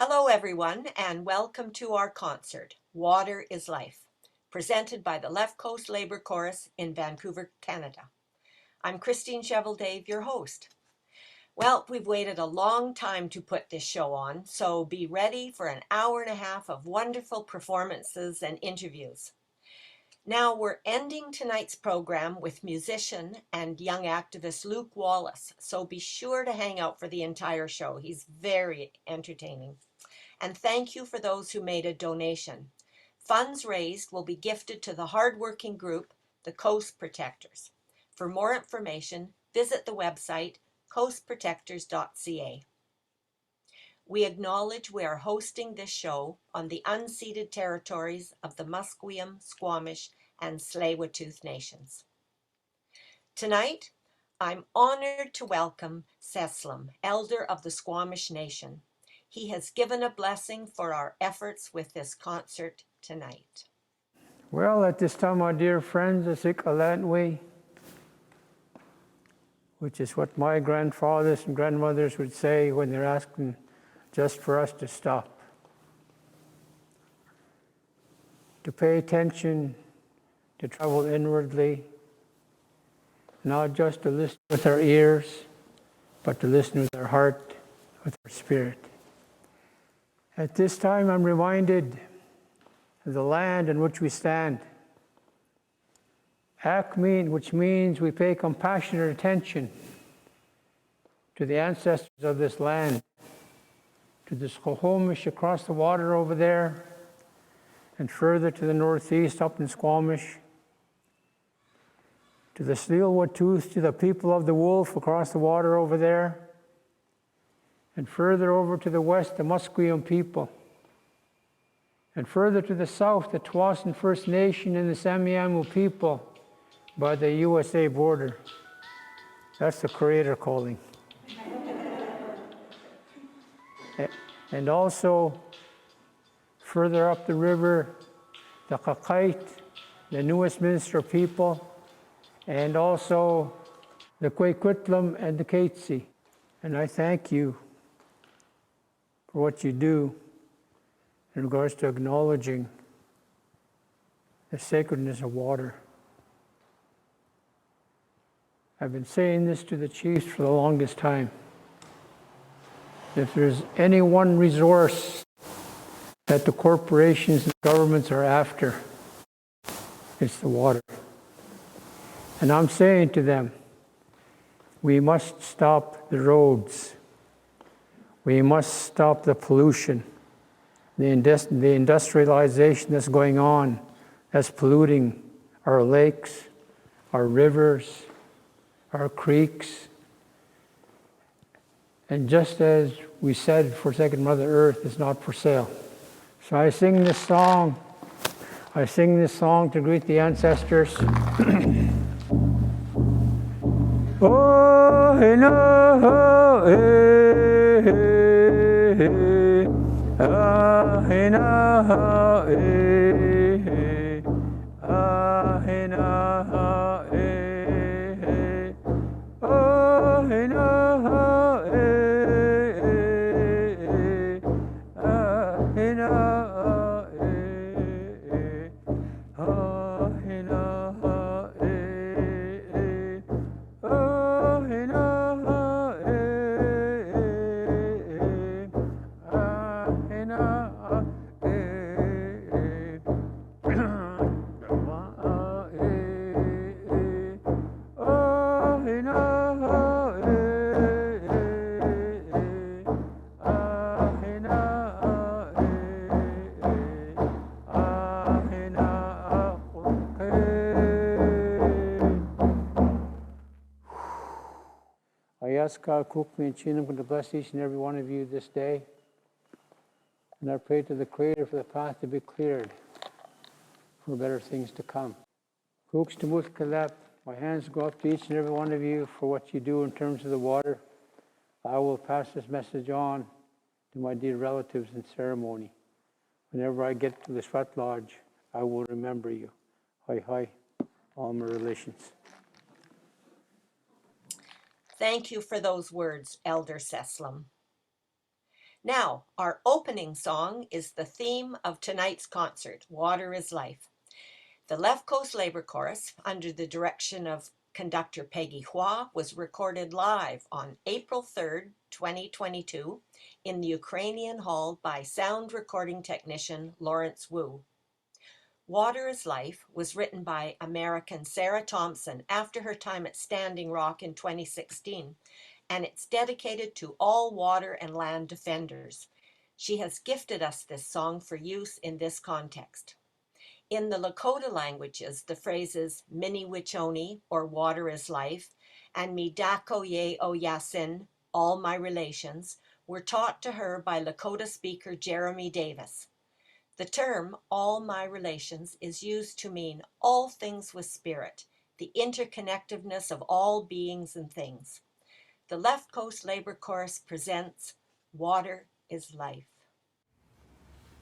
Hello, everyone, and welcome to our concert, Water is Life, presented by the Left Coast Labour Chorus in Vancouver, Canada. I'm Christine Cheveldave, your host. Well, we've waited a long time to put this show on, so be ready for an hour and a half of wonderful performances and interviews. Now, we're ending tonight's program with musician and young activist Luke Wallace, so be sure to hang out for the entire show. He's very entertaining. And thank you for those who made a donation. Funds raised will be gifted to the hardworking group, the Coast Protectors. For more information, visit the website coastprotectors.ca. We acknowledge we are hosting this show on the unceded territories of the Musqueam, Squamish, and Tsleil-Waututh Nations. Tonight, I'm honored to welcome Seslem, Elder of the Squamish Nation. He has given a blessing for our efforts with this concert tonight. Well, at this time, my dear friends, Asik Alatwe, which is what my grandfathers and grandmothers would say when they're asking just for us to stop. To pay attention, to travel inwardly, not just to listen with our ears, but to listen with our heart, with our spirit. At this time, I'm reminded of the land in which we stand. Akmin, which means we pay compassionate attention to the ancestors of this land, to the Squamish across the water over there, and further to the northeast up in Squamish, to the Tsleil-Waututh, to the people of the Wolf across the water over there, and further over to the west, the Musqueam people, and further to the south, the Tsawwassen First Nation and the Semiahmoo people by the USA border. That's the Creator calling. And also, further up the river, the Qaqait, the New Westminster people, and also the Quequitlam and the Katzie. And I thank you for what you do in regards to acknowledging the sacredness of water. I've been saying this to the chiefs for the longest time. If there's any one resource that the corporations and governments are after, it's the water. And I'm saying to them, we must stop the roads. We must stop the pollution, the industrialization that's going on, that's polluting our lakes, our rivers, our creeks. And just as we said, forsaken Mother Earth is not for sale. So I sing this song. I sing this song to greet the ancestors. Oh, hey, no, hey, hey, ah, hey, no, hey, hey, ah, hey, no, hey, hey, oh, hey, no, hey, hey, ah, hey, no, hey, hey, ah, hey, no, hey, hey. Oh, hey, no, hey, hey, ah, hey, no, hey, ah, hey, oh, hey, no, hey, ah, hey, no, ah, hey, no, I ask God, Cook me and Chinam to bless each and every one of you this day. And I pray to the Creator for the path to be cleared for better things to come. Cooks to Kalep, my hands go up to each and every one of you for what you do in terms of the water. I will pass this message on to my dear relatives in ceremony. Whenever I get to the Sweat Lodge, I will remember you. Hi, hi, all my relations. Thank you for those words, Elder Seslem. Now, our opening song is the theme of tonight's concert, Water is Life. The Left Coast Labor Chorus, under the direction of conductor Peggy Hua, was recorded live on April 3rd, 2022, in the Ukrainian Hall by sound recording technician Lawrence Wu. Water is Life was written by American Sarah Thompson after her time at Standing Rock in 2016, and it's dedicated to all water and land defenders. She has gifted us this song for use in this context. In the Lakota languages, the phrases Mini Wichoni, or Water is Life, and Midako Ye O Yasin, All My Relations, were taught to her by Lakota speaker Jeremy Davis. The term all my relations is used to mean all things with spirit, the interconnectedness of all beings and things. The Left Coast Labor Chorus presents Water is Life.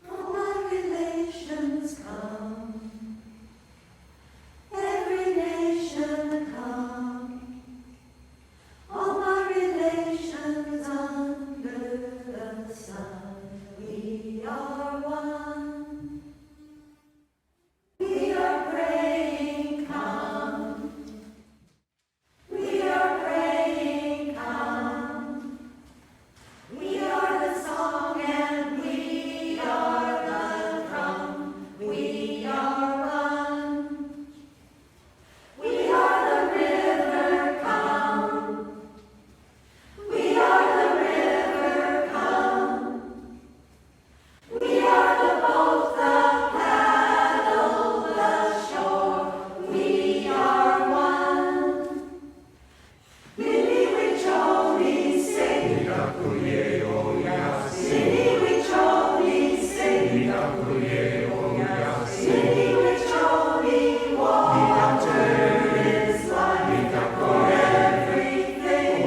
All my relations come, every nation come, all my relations under the sun, we are one. We are praying, come. We are praying, come. We are the song and we are the drum. We are one. We are the river, come. We are the river, come. We are the boat, the paddle, the shore. We are one. Mini Wichoni sing. Mini Wichoni sing. Mini Wichoni water is life for everything.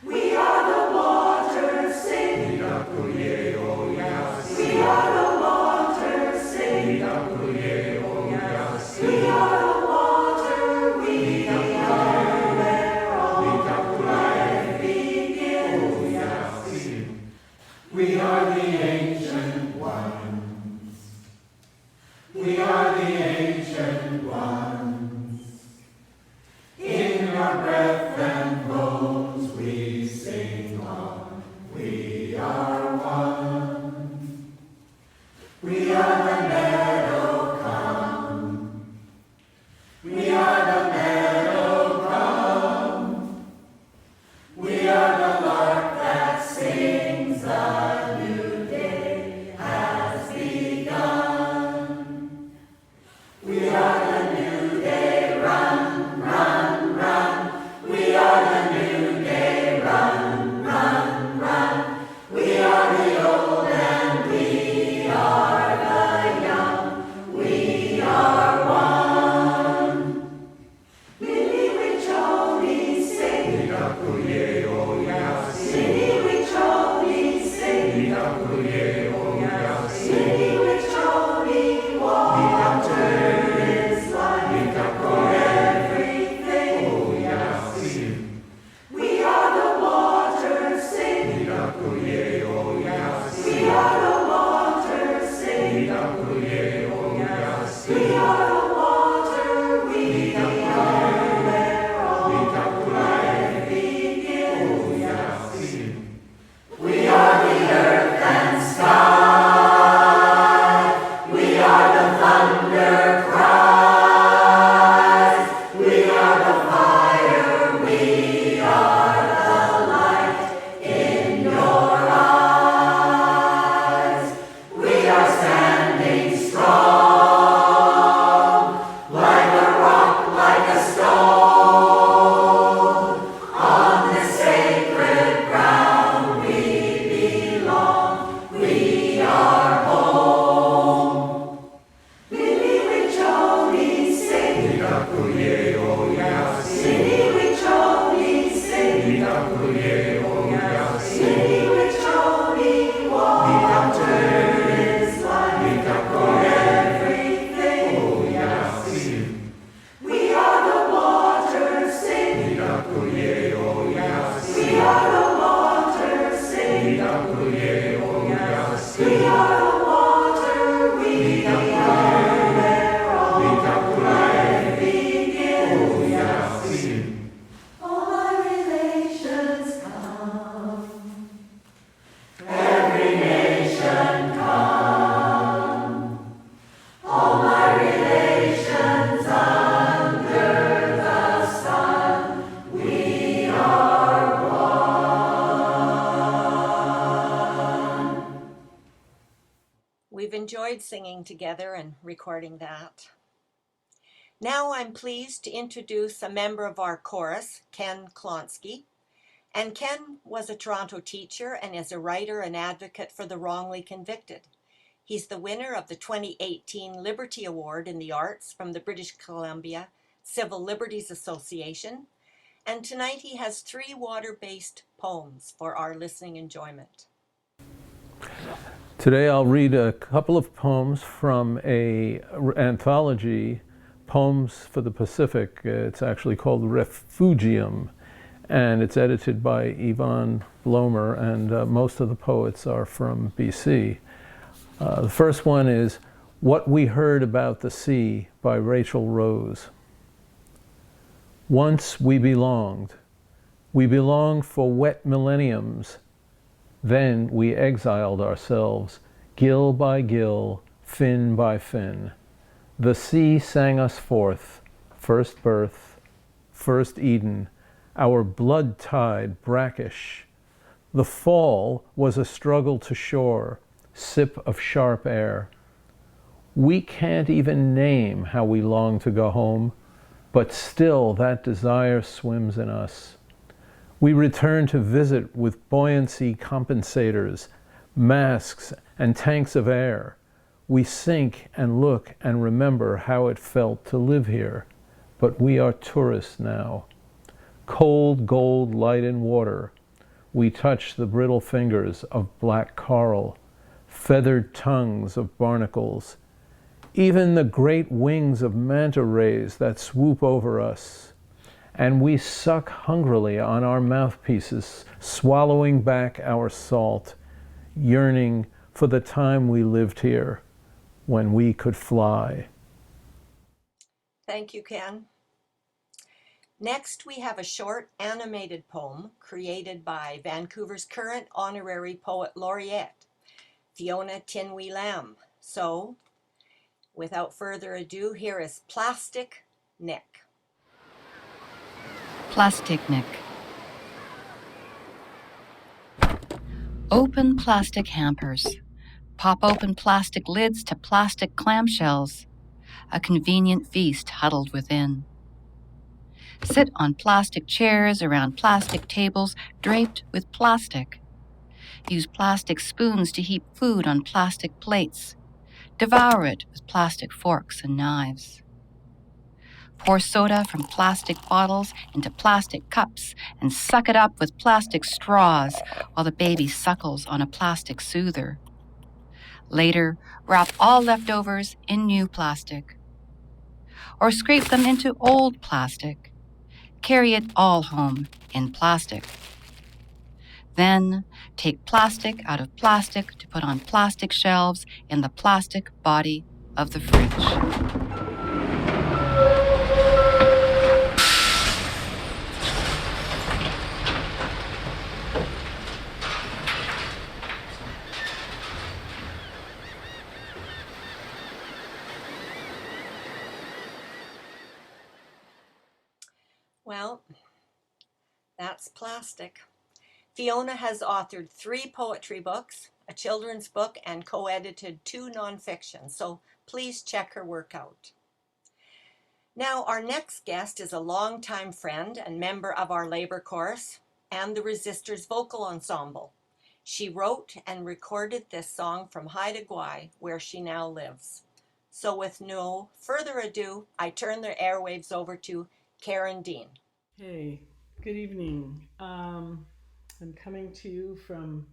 We are the water, sing. We are the water, sing. We are the water, we are where all life begins. We are the ancient ones. We are the ancient ones. In your breath and bones we sing on. We are one. We are the meadow come. We are the meadow come. We are the lark that sings a new day. we've enjoyed singing together and recording that. Now I'm pleased to introduce a member of our chorus, Ken Klonsky. And Ken was a Toronto teacher and is a writer and advocate for the wrongly convicted. He's the winner of the 2018 Liberty Award in the Arts from the British Columbia Civil Liberties Association. And tonight he has 3 water-based poems for our listening enjoyment. Today I'll read a couple of poems from an anthology, Poems for the Pacific. It's actually called Refugium, and it's edited by Yvonne Blomer, and most of the poets are from BC. The first one is What We Heard About the Sea by Rachel Rose. Once we belonged. We belonged for wet millenniums. Then we exiled ourselves, gill by gill, fin by fin. The sea sang us forth, first birth, first Eden, our blood tide brackish. The fall was a struggle to shore, sip of sharp air. We can't even name how we long to go home, but still that desire swims in us. We return to visit with buoyancy compensators, masks, and tanks of air. We sink and look and remember how it felt to live here, but we are tourists now. Cold gold light in water. We touch the brittle fingers of black coral, feathered tongues of barnacles, even the great wings of manta rays that swoop over us. And we suck hungrily on our mouthpieces, swallowing back our salt, yearning for the time we lived here when we could fly. Thank you, Ken. Next, we have a short animated poem created by Vancouver's current honorary poet laureate, Fiona Tinwee Lamb. So, without further ado, here is Plastic Nick. Plastic Nick. Open plastic hampers. Pop open plastic lids to plastic clamshells. A convenient feast huddled within. Sit on plastic chairs around plastic tables draped with plastic. Use plastic spoons to heap food on plastic plates. Devour it with plastic forks and knives. Pour soda from plastic bottles into plastic cups and suck it up with plastic straws while the baby suckles on a plastic soother. Later, wrap all leftovers in new plastic. Or scrape them into old plastic. Carry it all home in plastic. Then, take plastic out of plastic to put on plastic shelves in the plastic body of the fridge. Well, that's plastic. Fiona has authored 3 poetry books, a children's book, and co-edited 2 nonfiction, so please check her work out. Now, our next guest is a longtime friend and member of our labor chorus and the Resistors Vocal Ensemble. She wrote and recorded this song from Haida Gwaii, where she now lives. So with no further ado, I turn the airwaves over to Karen Dean. Hey, good evening. I'm coming to you from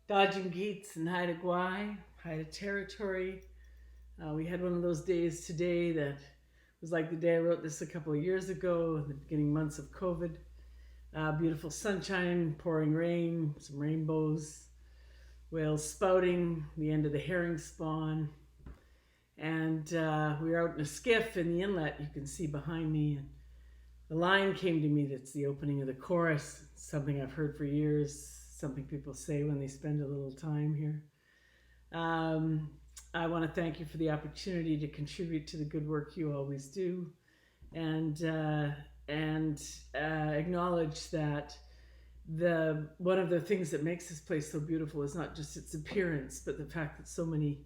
Dodging Geets in Haida Gwaii, Haida Territory. We had one of those days today that was like the day I wrote this a couple of years ago, the beginning months of COVID. Beautiful sunshine, pouring rain, some rainbows, whales spouting, the end of the herring spawn. And we were out in a skiff in the inlet, you can see behind me. And the line came to me that's the opening of the chorus, something I've heard for years, something people say when they spend a little time here. I want to thank you for the opportunity to contribute to the good work you always do, and acknowledge that one of the things that makes this place so beautiful is not just its appearance, but the fact that so many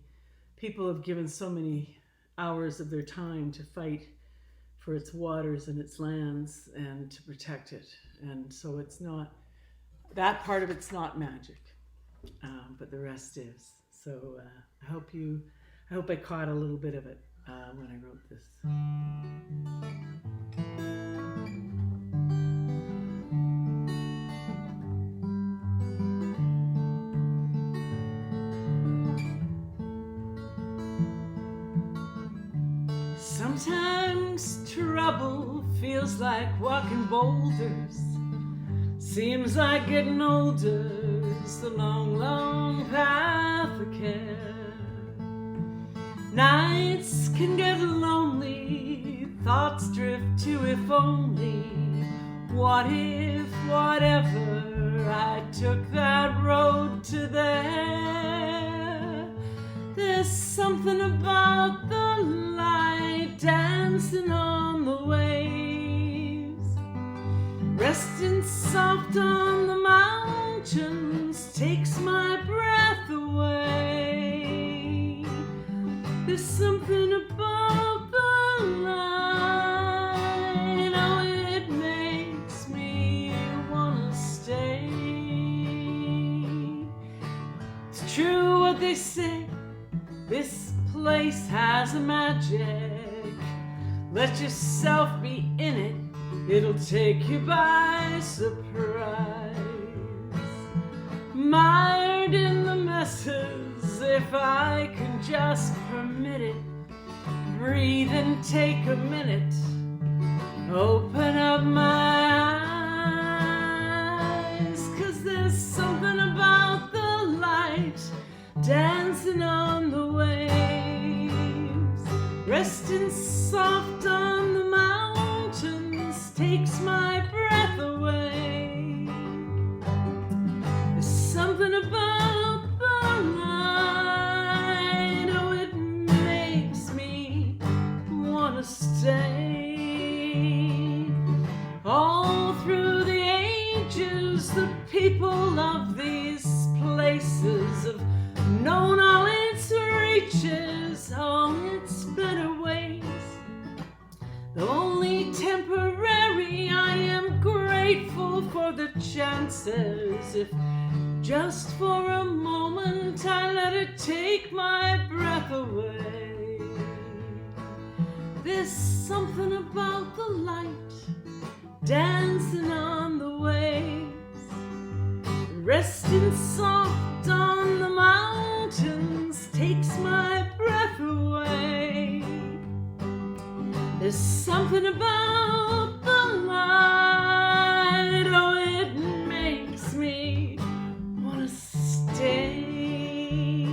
people have given so many hours of their time to fight for its waters and its lands and to protect it. And so it's not, that part of it's not magic, but the rest is. So I hope I caught a little bit of it when I wrote this. Sometimes trouble feels like walking boulders. Seems like getting older is the long, long path of care. Nights can get lonely, thoughts drift to if only. What if, whatever, I took that road to there? There's something about the light dancing on the waves, resting soft on the mountains, takes my breath away. There's something about the light, oh, it makes me wanna stay. It's true what they say, this place has a magic. Let yourself be in it, it'll take you by surprise. Mired in the messes, if I can just permit it, breathe and take a minute, open up my eyes. 'Cause there's something about the light dancing on the waves, resting soft on the mountains, takes my breath away. There's something about the light, oh, it makes me wanna stay. All through the ages, the people of these places have known all its reaches, all its better ways. Though only temporary, I am grateful for the chances. If just for a moment I let it take my breath away. There's something about the light dancing on the waves, resting soft on the mountains, takes my breath away. There's something about the light, oh, it makes me wanna stay.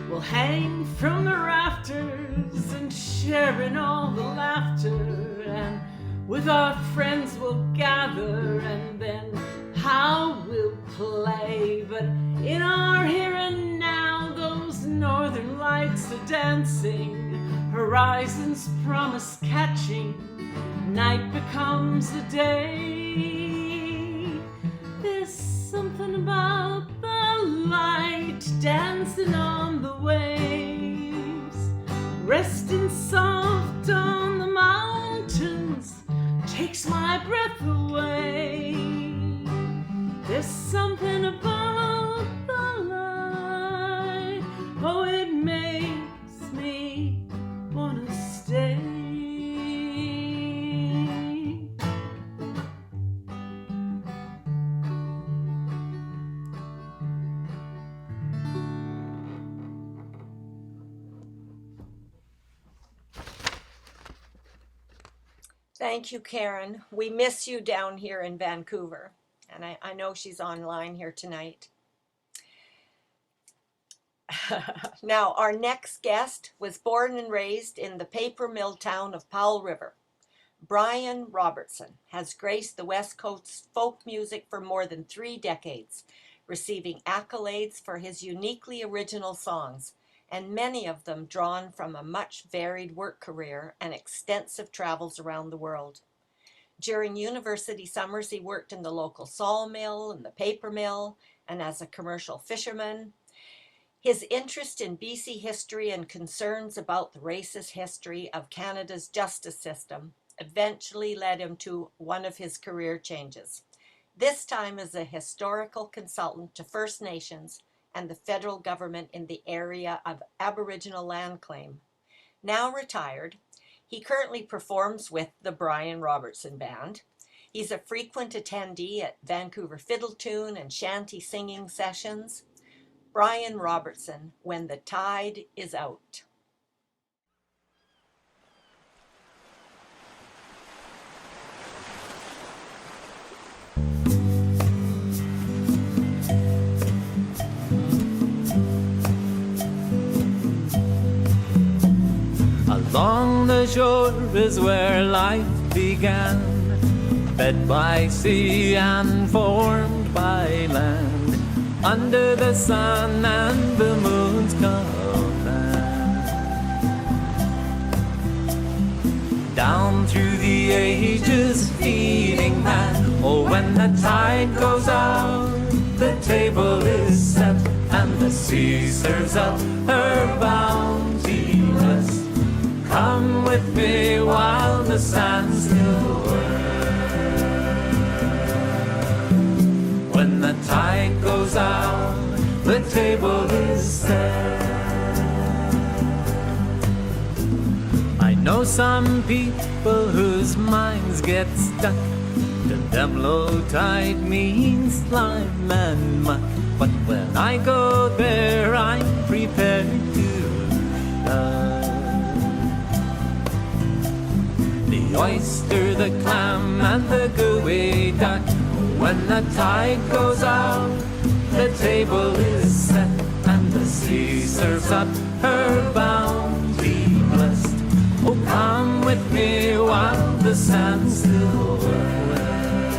We'll hang from the rafters and sharing all the laughter, and with our friends we'll gather, and then how we'll play. But in our here and now, those northern lights are dancing, horizons promise catching, night becomes the day. There's something about the light dancing on the waves, resting soft on the mountains, takes my breath away. There's something about the light, oh, it makes me wanna stay. Thank you, Karen. We miss you down here in Vancouver. And I know she's online here tonight. Now, our next guest was born and raised in the paper mill town of Powell River. Brian Robertson has graced the West Coast folk music for more than 3 decades, receiving accolades for his uniquely original songs, and many of them drawn from a much varied work career and extensive travels around the world. During university summers, he worked in the local sawmill and the paper mill and as a commercial fisherman. His interest in BC history and concerns about the racist history of Canada's justice system eventually led him to one of his career changes, this time as a historical consultant to First Nations and the federal government in the area of Aboriginal land claim. Now retired, he currently performs with the Brian Robertson Band. He's a frequent attendee at Vancouver fiddle tune and shanty singing sessions. Brian Robertson, When the Tide is Out. Along the shore is where life began, fed by sea and formed by land, under the sun and the moon's command. Down through the ages feeding man, oh, when the tide goes out, the table is set, and the sea serves up her bounty blessed. Come with me while the sand still whirls. When the tide goes out, the table is set. I know some people whose minds get stuck. To them low tide means slime and muck. But when I go there, I'm prepared to shove. The oyster, the clam, and the gooey duck. When the tide goes out, the table is set, and the sea serves up her bounty blessed. Oh, come with me while the sand still whirls.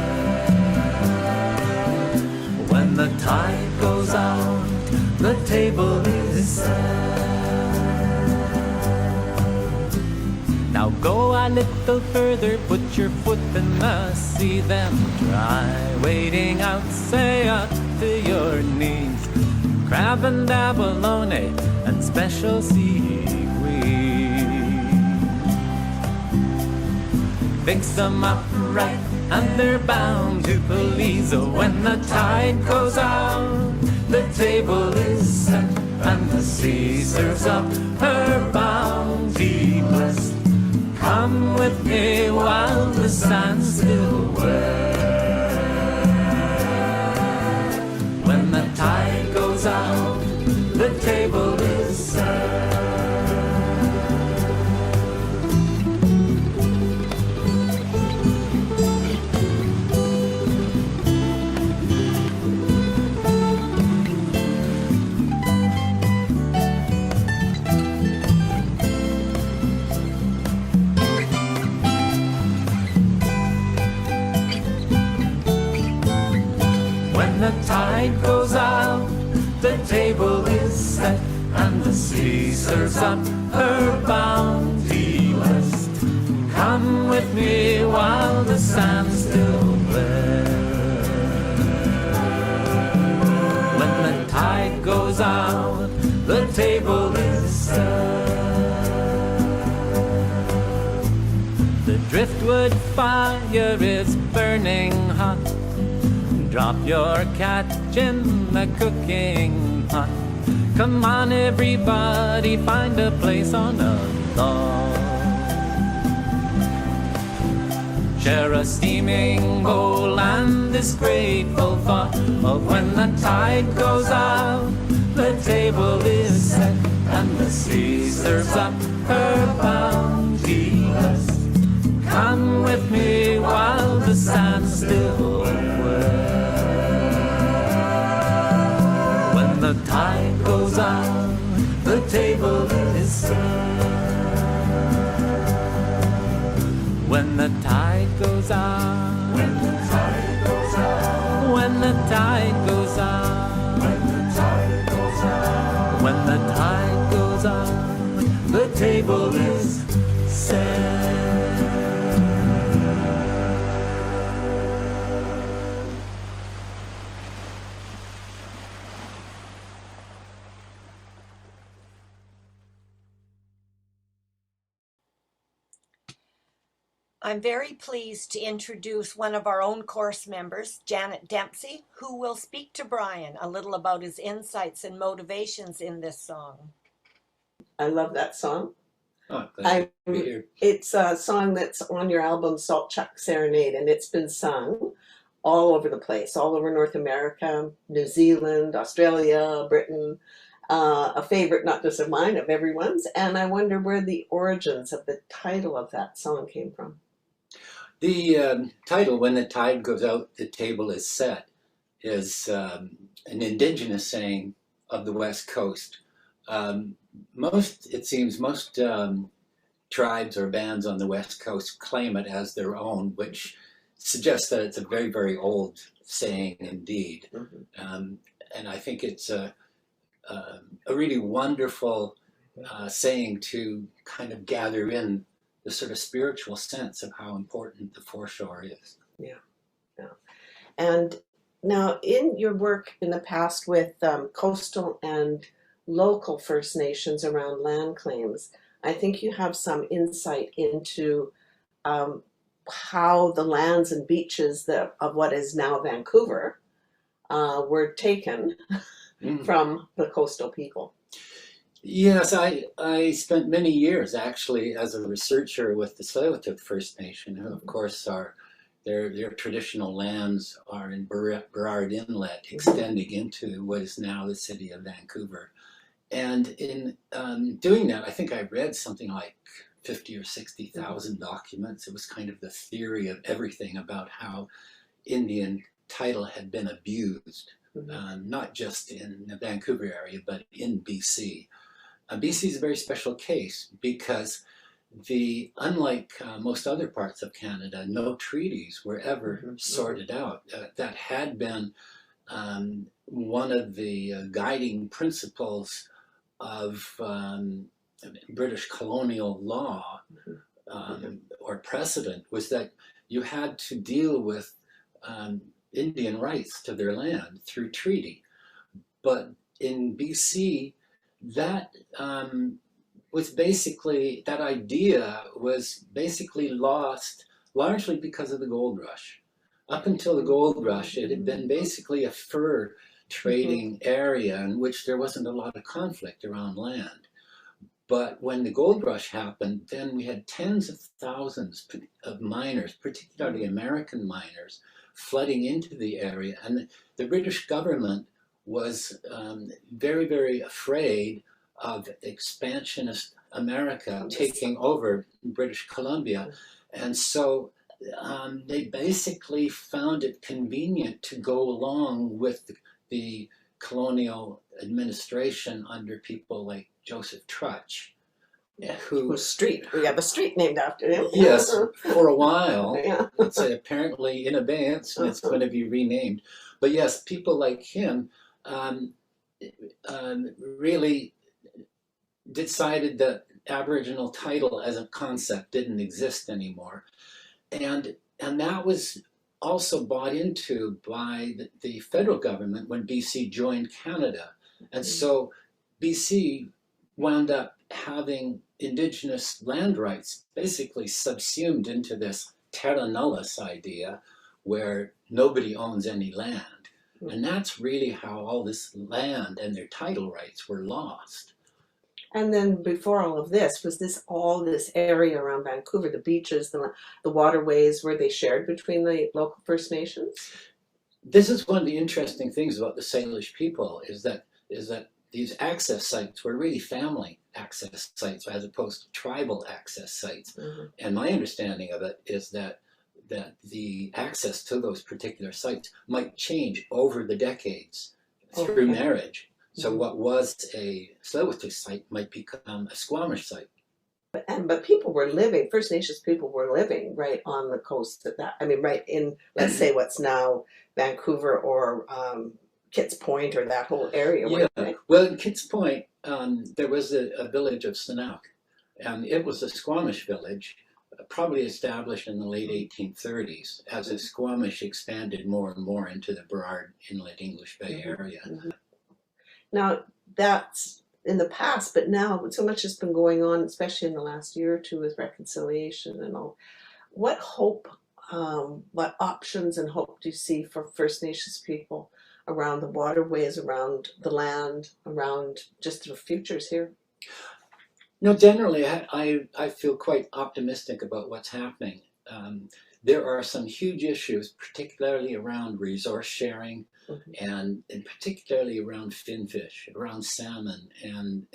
When the tide goes out, the table is set. Now go a little further, put your foot in the sea, then try wading out, say up to your knees. Crab and abalone and special seaweed. Fix them up right and they're bound to please. Oh, when the tide goes out, the table is set, and the sea serves up her bounty blessed. Come with me while the sand still whirls. When the tide goes out, the table is set. When the tide goes out, the table is set, and the sea serves up her bounty blessed. Come with me while the sand still blares. When the tide goes out, the table is set. The driftwood fire is burning hot. Drop your catch in the cooking pot. Come on everybody, find a place on a log. Share a steaming bowl and this grateful thought of when the tide goes out, the table is set, and the sea serves up her bounty blessed. Come with me while the sand still whirls. When the tide goes out, the table is set. When the tide goes out, when the tide goes out, when the tide goes out, when the tide goes out, when the tide goes out, the table is set. I'm very pleased to introduce one of our own course members, Janet Dempsey, who will speak to Brian a little about his insights and motivations in this song. I love that song. Oh, glad to be here. It's a song that's on your album Salt Chuck Serenade, and it's been sung all over the place, all over North America, New Zealand, Australia, Britain. A favorite, not just of mine, of everyone's. And I wonder where the origins of the title of that song came from. The title, When the Tide Goes Out, the Table is Set, is an indigenous saying of the West Coast. It seems most tribes or bands on the West Coast claim it as their own, which suggests that it's a very, very old saying indeed. Mm-hmm. And I think it's a really wonderful saying to kind of gather in the sort of spiritual sense of how important the foreshore is. Yeah. And now, in your work in the past with coastal and local First Nations around land claims, I think you have some insight into how the lands and beaches of what is now Vancouver were taken from the coastal people. Yes, I spent many years actually as a researcher with the Tsleil-Waututh First Nation, who of course are their traditional lands are in Burrard Inlet, extending into what is now the city of Vancouver. And in doing that, I think I read something like 50 or 60,000 documents. It was kind of the theory of everything about how Indian title had been abused, not just in the Vancouver area, but in BC. BC is a very special case because unlike most other parts of Canada, no treaties were ever sorted out. That had been one of the guiding principles of British colonial law or precedent, was that you had to deal with Indian rights to their land through treaty. But in BC, that idea was basically lost largely because of the gold rush. Up until the gold rush, it had been basically a fur trading area in which there wasn't a lot of conflict around land. But when the gold rush happened, then we had tens of thousands of miners, particularly American miners, flooding into the area. And the British government was very, very afraid of expansionist America taking over British Columbia. And so they basically found it convenient to go along with the colonial administration under people like Joseph Trutch, who we have a street named after him. Yes, for a while. Yeah. It's apparently in abeyance and it's going to be renamed. But yes, people like him really decided that Aboriginal title as a concept didn't exist anymore. And that was also bought into by the federal government when BC joined Canada. And so BC wound up having Indigenous land rights basically subsumed into this terra nullius idea where nobody owns any land. And that's really how all this land and their title rights were lost. And then before all of this, was all this area around Vancouver, the beaches, the waterways, were they shared between the local First Nations? This is one of the interesting things about the Salish people, is that these access sites were really family access sites as opposed to tribal access sites. And my understanding of it is that the access to those particular sites might change over the decades through marriage. So what was a Tsleil-Waututh site might become a Squamish site. But people were living, First Nations people were living right on the coast of that. I mean, right in, let's say, what's now Vancouver or Kitts Point or that whole area. Yeah. Well, in Kitts Point, there was a village of Sinauk, and it was a Squamish village, probably established in the late 1830s as the Squamish expanded more and more into the Burrard Inlet English Bay area. Now, that's in the past, but now so much has been going on, especially in the last year or two with reconciliation and all. what hope, what options and hope do you see for First Nations people around the waterways, around the land, around just the futures here? No, generally, I feel quite optimistic about what's happening. There are some huge issues, particularly around resource sharing, and particularly around finfish, around salmon, and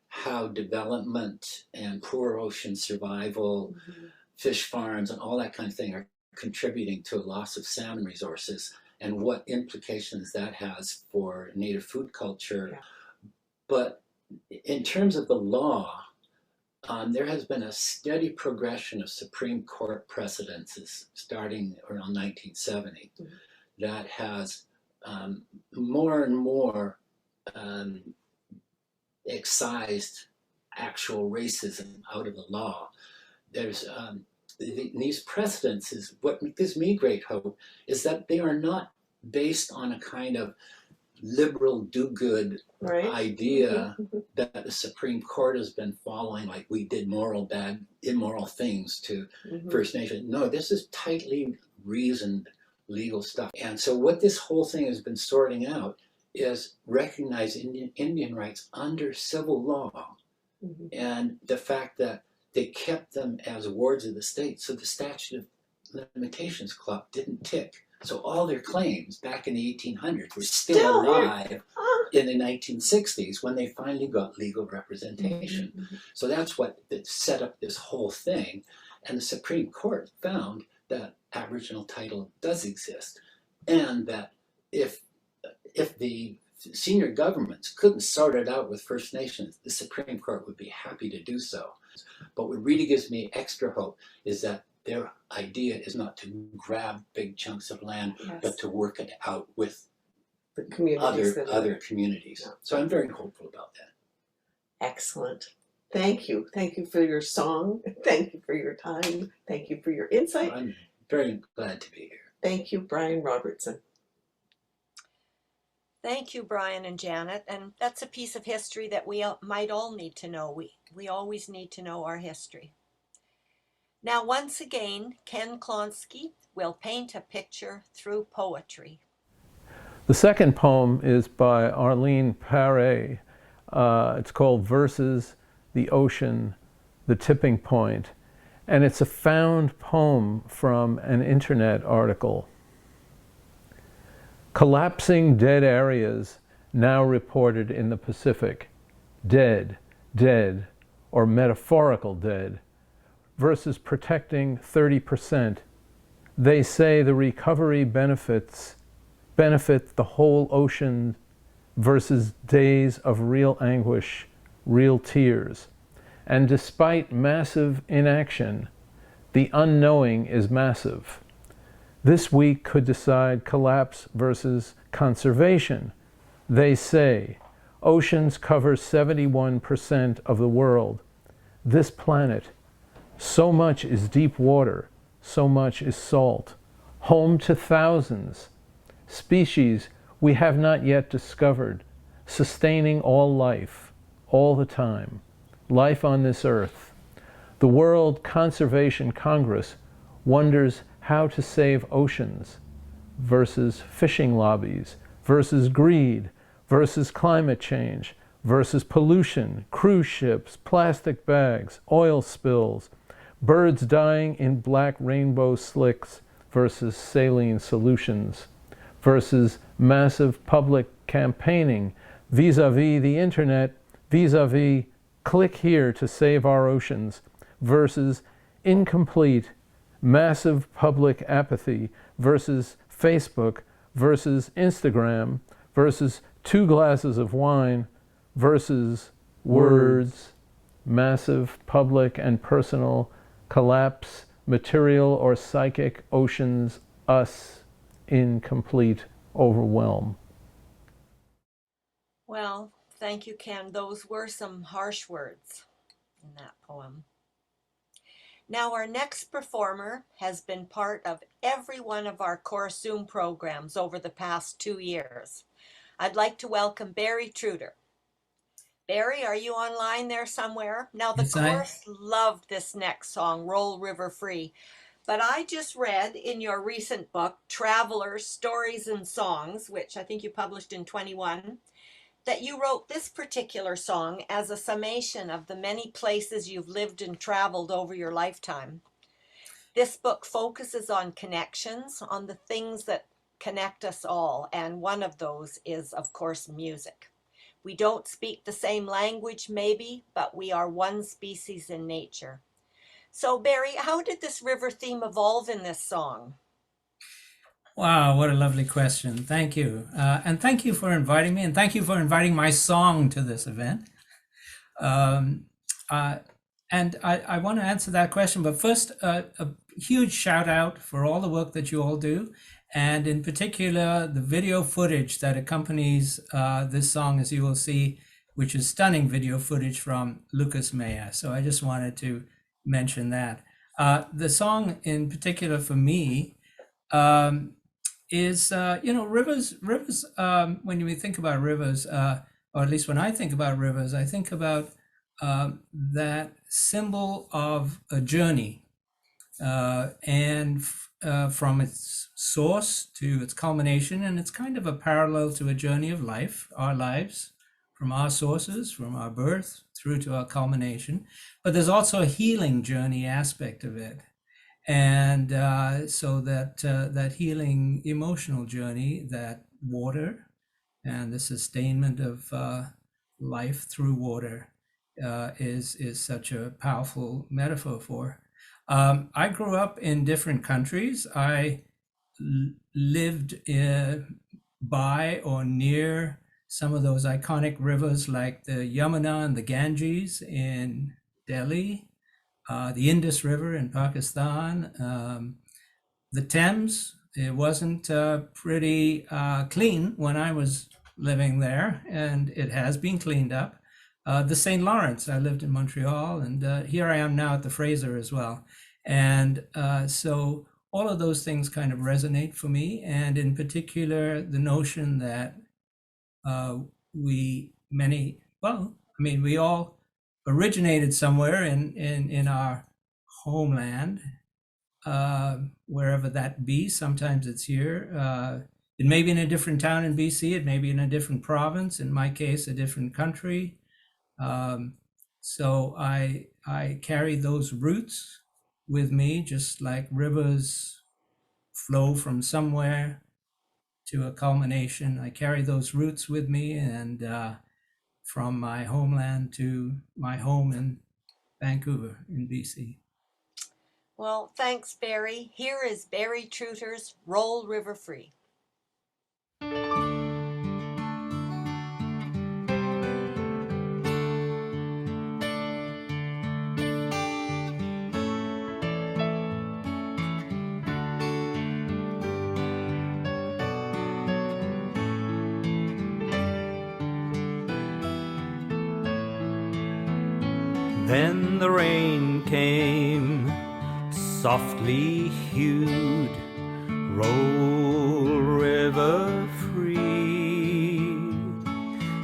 how development and poor ocean survival, fish farms, and all that kind of thing are contributing to a loss of salmon resources, and what implications that has for native food culture. Yeah. But in terms of the law, there has been a steady progression of Supreme Court precedences starting around 1970 that has more and more excised actual racism out of the law. There's these precedences. What gives me great hope is that they are not based on a kind of liberal do-good idea that the Supreme Court has been following, like we did immoral things to First Nation. No, this is tightly reasoned legal stuff. And so what this whole thing has been sorting out is recognizing Indian rights under civil law, and the fact that they kept them as wards of the state, so the statute of limitations clock didn't tick. So all their claims back in the 1800s were still alive in the 1960s when they finally got legal representation. So that's what set up this whole thing. And the Supreme Court found that Aboriginal title does exist, and that if the senior governments couldn't sort it out with First Nations, the Supreme Court would be happy to do so. But what really gives me extra hope is that their idea is not to grab big chunks of land, but to work it out with the communities other communities. Yeah. So I'm very hopeful about that. Excellent. Thank you. Thank you for your song. Thank you for your time. Thank you for your insight. I'm very glad to be here. Thank you, Brian Robertson. Thank you, Brian and Janet. And that's a piece of history that we might all need to know. We always need to know our history. Now, once again, Ken Klonsky will paint a picture through poetry. The second poem is by Arlene Paré. It's called Verses, the Ocean, the Tipping Point. And it's a found poem from an internet article. Collapsing dead areas now reported in the Pacific. Dead, dead, or metaphorical dead, versus protecting 30%. They say the recovery benefit the whole ocean versus days of real anguish, real tears. And despite massive inaction, the unknowing is massive. This week could decide collapse versus conservation. They say oceans cover 71% of the world. This planet, so much is deep water, so much is salt, home to thousands, species we have not yet discovered, sustaining all life, all the time, life on this earth. The World Conservation Congress wonders how to save oceans versus fishing lobbies, versus greed, versus climate change, versus pollution, cruise ships, plastic bags, oil spills, birds dying in black rainbow slicks versus saline solutions, versus massive public campaigning vis-a-vis the internet, vis-a-vis click here to save our oceans, versus incomplete massive public apathy versus Facebook versus Instagram versus 2 glasses of wine versus words, massive public and personal collapse, material or psychic oceans, us in complete overwhelm. Well, thank you, Ken. Those were some harsh words in that poem. Now, our next performer has been part of every one of our Coruscant programs over the past 2 years. I'd like to welcome Barry Truder. Barry, are you online there somewhere? Now, the Yes, I. chorus loved this next song, Roll River Free. But I just read in your recent book, Travelers, Stories and Songs, which I think you published in 21, that you wrote this particular song as a summation of the many places you've lived and traveled over your lifetime. This book focuses on connections, on the things that connect us all, and one of those is, of course, music. We don't speak the same language, maybe, but we are one species in nature. So, Barry, how did this river theme evolve in this song? Wow, what a lovely question. Thank you. And thank you for inviting me, and thank you for inviting my song to this event. Um, and I want to answer that question, but first, a huge shout out for all the work that you all do, and in particular, the video footage that accompanies this song, as you will see, which is stunning video footage from Lucas Maya. So I just wanted to mention that. The song in particular for me is, rivers, when we think about rivers, or at least when I think about rivers, I think about that symbol of a journey, and from its source to its culmination, and it's kind of a parallel to a journey of life, our lives, from our sources, from our birth through to our culmination. But there's also a healing journey aspect of it. And so that healing emotional journey, that water and the sustainment of life through water is such a powerful metaphor for. I grew up in different countries. I lived by or near some of those iconic rivers like the Yamuna and the Ganges in Delhi, the Indus River in Pakistan, the Thames. It wasn't pretty clean when I was living there, and it has been cleaned up. The St. Lawrence, I lived in Montreal, and here I am now at the Fraser as well. And so all of those things kind of resonate for me, and in particular, the notion that we all originated somewhere in our homeland, wherever that be. Sometimes it's here. It may be in a different town in BC. It may be in a different province. In my case, a different country. So I carry those roots with me, just like rivers flow from somewhere to a culmination. I carry those roots with me, and from my homeland to my home in Vancouver in BC. Well, thanks, Barry. Here is Barry Truter's Roll River Free. Then the rain came, softly hued, roll river free,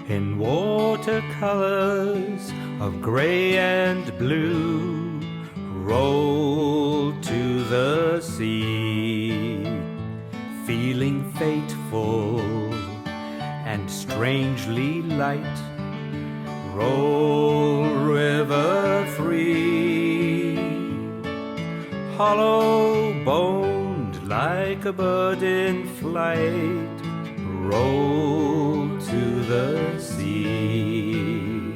in watercolors of gray and blue, roll to the sea, feeling fateful and strangely light. Roll river free, hollow boned like a bird in flight, roll to the sea.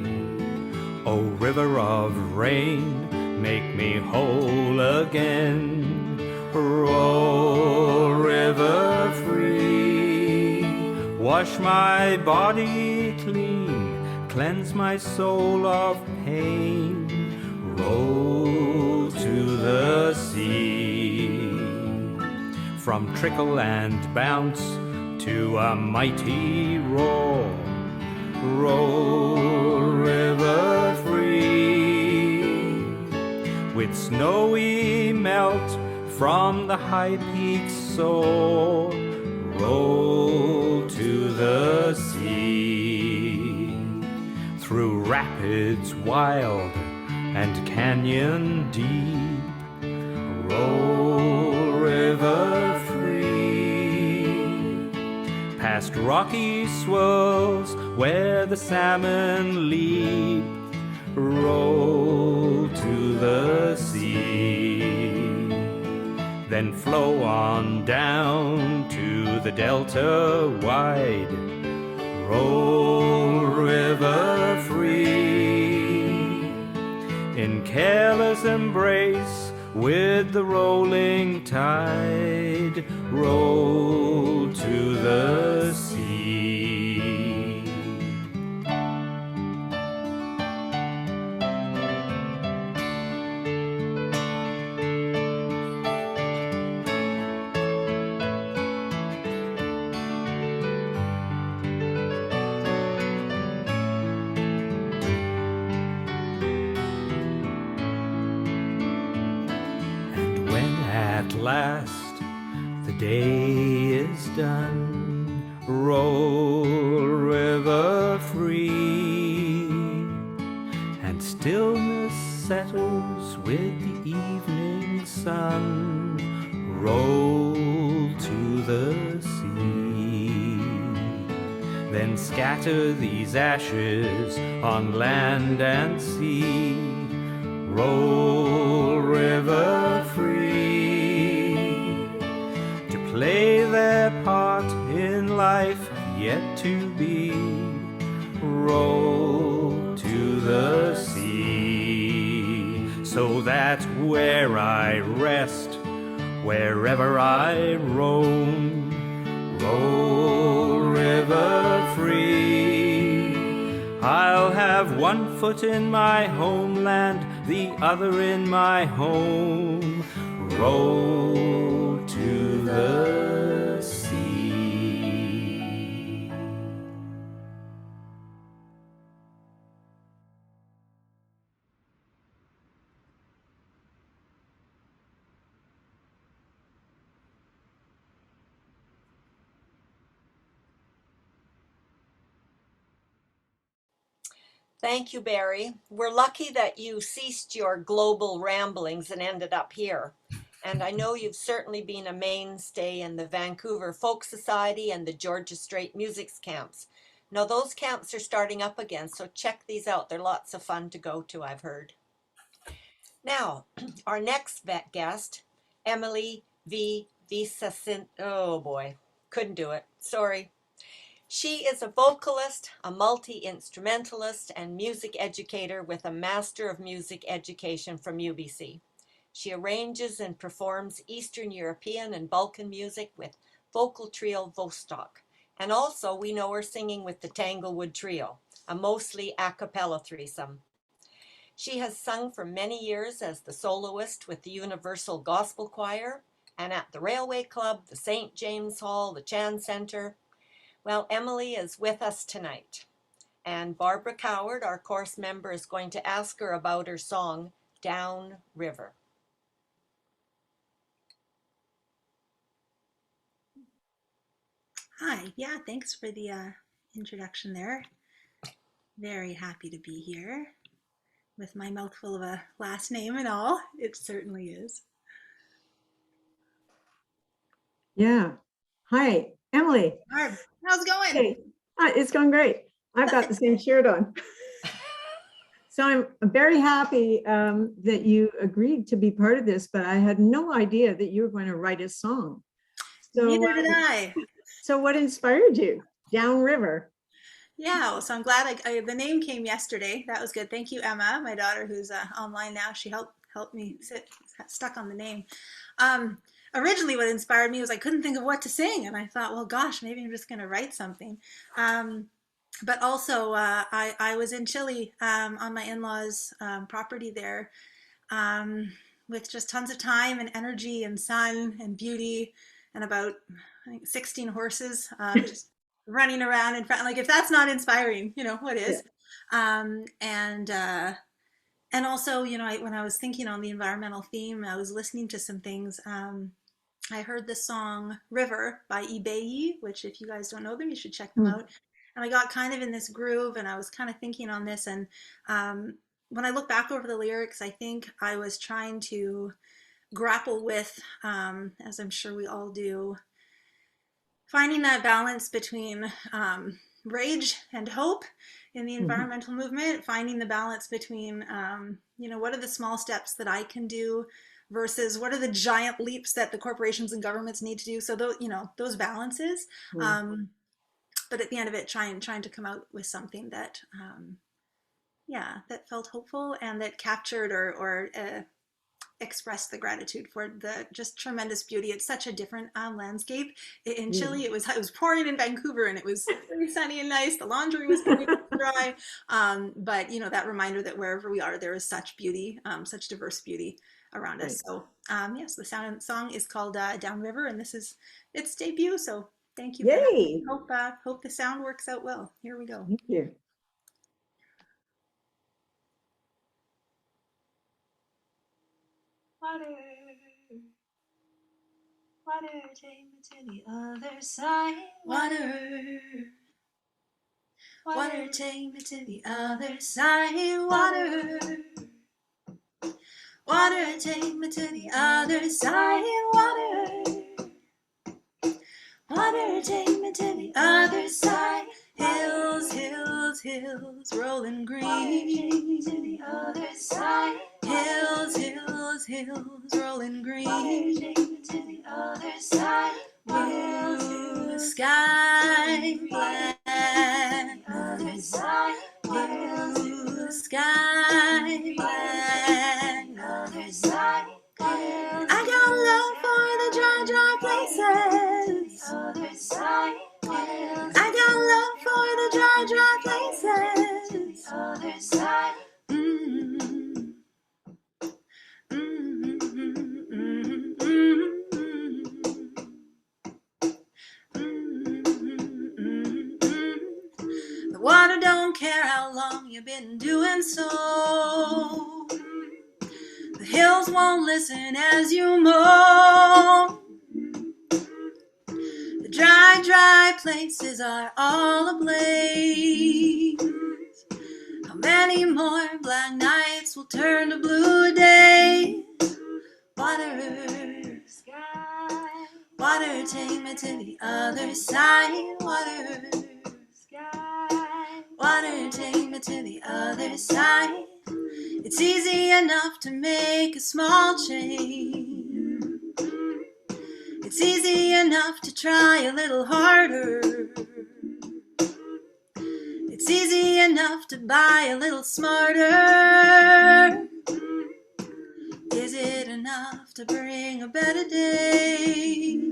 O river of rain, make me whole again, roll river free, wash my body clean, cleanse my soul of pain, roll to the sea. From trickle and bounce to a mighty roar, roll river free, with snowy melt from the high peaks soar, roll to the sea. Through rapids wild and canyon deep. Roll, river free, past rocky swirls where the salmon leap. Roll to the sea, then flow on down to the delta wide. Roll, river free, in careless embrace with the rolling tide. Roll to the sea. At last the day is done, roll, river free, and stillness settles with the evening sun. Roll to the sea, then scatter these ashes on land and sea. Roll, river free, to play their part in life yet to be. Roll to the sea, so that where I rest, wherever I roam, roll, river free, I'll have one foot in my homeland, the other in my home. Roll to the sea. Thank you, Barry. We're lucky that you ceased your global ramblings and ended up here. And I know you've certainly been a mainstay in the Vancouver Folk Society and the Georgia Strait Musics camps. Now, those camps are starting up again, so check these out. They're lots of fun to go to, I've heard. Now, our next guest, Emily V. Visacin. Oh boy, couldn't do it. Sorry. She is a vocalist, a multi-instrumentalist, and music educator with a Master of Music Education from UBC. She arranges and performs Eastern European and Balkan music with vocal trio Vostok. And also we know her singing with the Tanglewood Trio, a mostly a cappella threesome. She has sung for many years as the soloist with the Universal Gospel Choir and at the Railway Club, the St. James Hall, the Chan Center. Well, Emily is with us tonight, and Barbara Coward, our course member, is going to ask her about her song, Down River. Hi, yeah, thanks for the introduction there. Very happy to be here with my mouthful of a last name and all. It certainly is. Yeah. Hi, Emily. Barb, how's it going? Hey. It's going great. I've got the same shirt on. So I'm very happy that you agreed to be part of this, but I had no idea that you were going to write a song. So, neither did I. So what inspired you? Downriver. Yeah, so I'm glad the name came yesterday. That was good. Thank you, Emma, my daughter, who's online now. She helped me stuck on the name. Originally what inspired me was I couldn't think of what to sing, and I thought, well, gosh, maybe I'm just going to write something. But also I was in Chile on my in-laws' property there with just tons of time and energy and sun and beauty and about, I think, 16 horses just running around in front. Like, if that's not inspiring, you know, what is? Yeah. And also, you know, when I was thinking on the environmental theme, I was listening to some things. I heard the song River by Ibeyi, which if you guys don't know them, you should check them out. I got kind of in this groove, and I was kind of thinking on this. And when I look back over the lyrics, I think I was trying to grapple with, as I'm sure we all do, finding that balance between rage and hope in the environmental movement, finding the balance between, what are the small steps that I can do versus what are the giant leaps that the corporations and governments need to do. So those balances. But at the end of it, trying to come out with something that, that felt hopeful and that captured or expressed the gratitude for the just tremendous beauty. It's such a different landscape. In Chile, it was pouring in Vancouver, and it was very sunny and nice. The laundry was getting dry, but that reminder that wherever we are, there is such beauty, such diverse beauty around us. So yes, the song is called Downriver, and this is its debut. So thank you. Yay! Hope the sound works out well. Here we go. Thank you. Water, take me to the other side. Water, take me to the other side. Water, take me to the other side. Water, take me to the other side. Hills, hills, hills, rolling green. Water, take me to the other side. Hills, hills, hills, rolling green. Water, take me to the other side. Blue sky, black, other side. Blue sky, black, other side. I got love for the dry, dry places. Other side. I got love for the dry, dry places. Other side. The water don't care how long you've been doing so. The hills won't listen as you moan. The dry, dry places are all ablaze. How many more black nights will turn to blue days? Water, sky. Water, take me to the other side. Water, sky. Water, take me to the other side. It's easy enough to make a small change. It's easy enough to try a little harder. It's easy enough to buy a little smarter. Is it enough to bring a better day?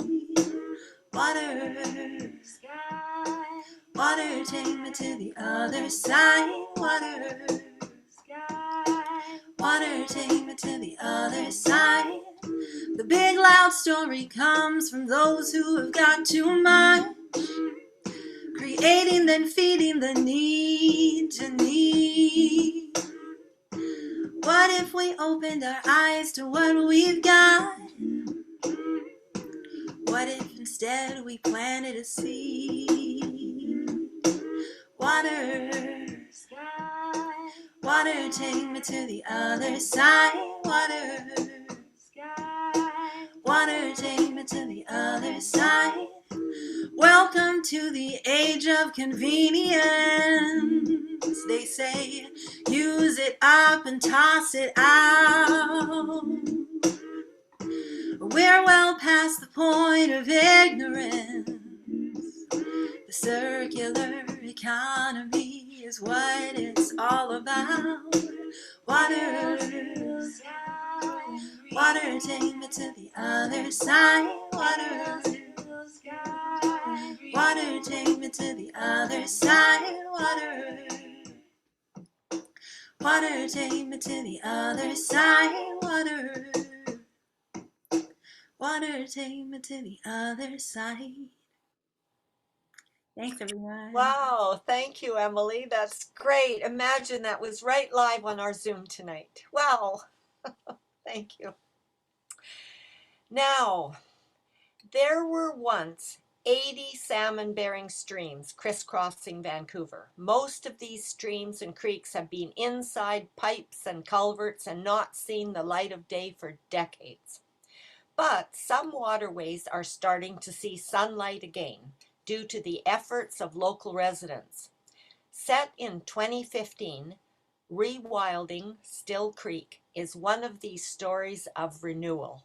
Water, sky. Water, take me to the other side. Water, sky. Water, take me to the other side. The big loud story comes from those who have got too much, creating then feeding the need to need. What if we opened our eyes to what we've got? What if instead we planted a seed? Water, sky. Water, take me to the other side. Water, sky. Water, take me to the other side. Welcome to the age of convenience. They say, use it up and toss it out. We're well past the point of ignorance. The circular economy is what it's all about. Water, water, take me to the other side. Water, water, take me to the other side. Water, water, take me to the other side. Water, water, take me to the other side. Thanks, everyone. Wow, thank you, Emily. That's great. Imagine that was right live on our Zoom tonight. Wow, thank you. Now, there were once 80 salmon-bearing streams crisscrossing Vancouver. Most of these streams and creeks have been inside pipes and culverts and not seen the light of day for decades. But some waterways are starting to see sunlight again due to the efforts of local residents. Set in 2015, Rewilding Still Creek is one of these stories of renewal.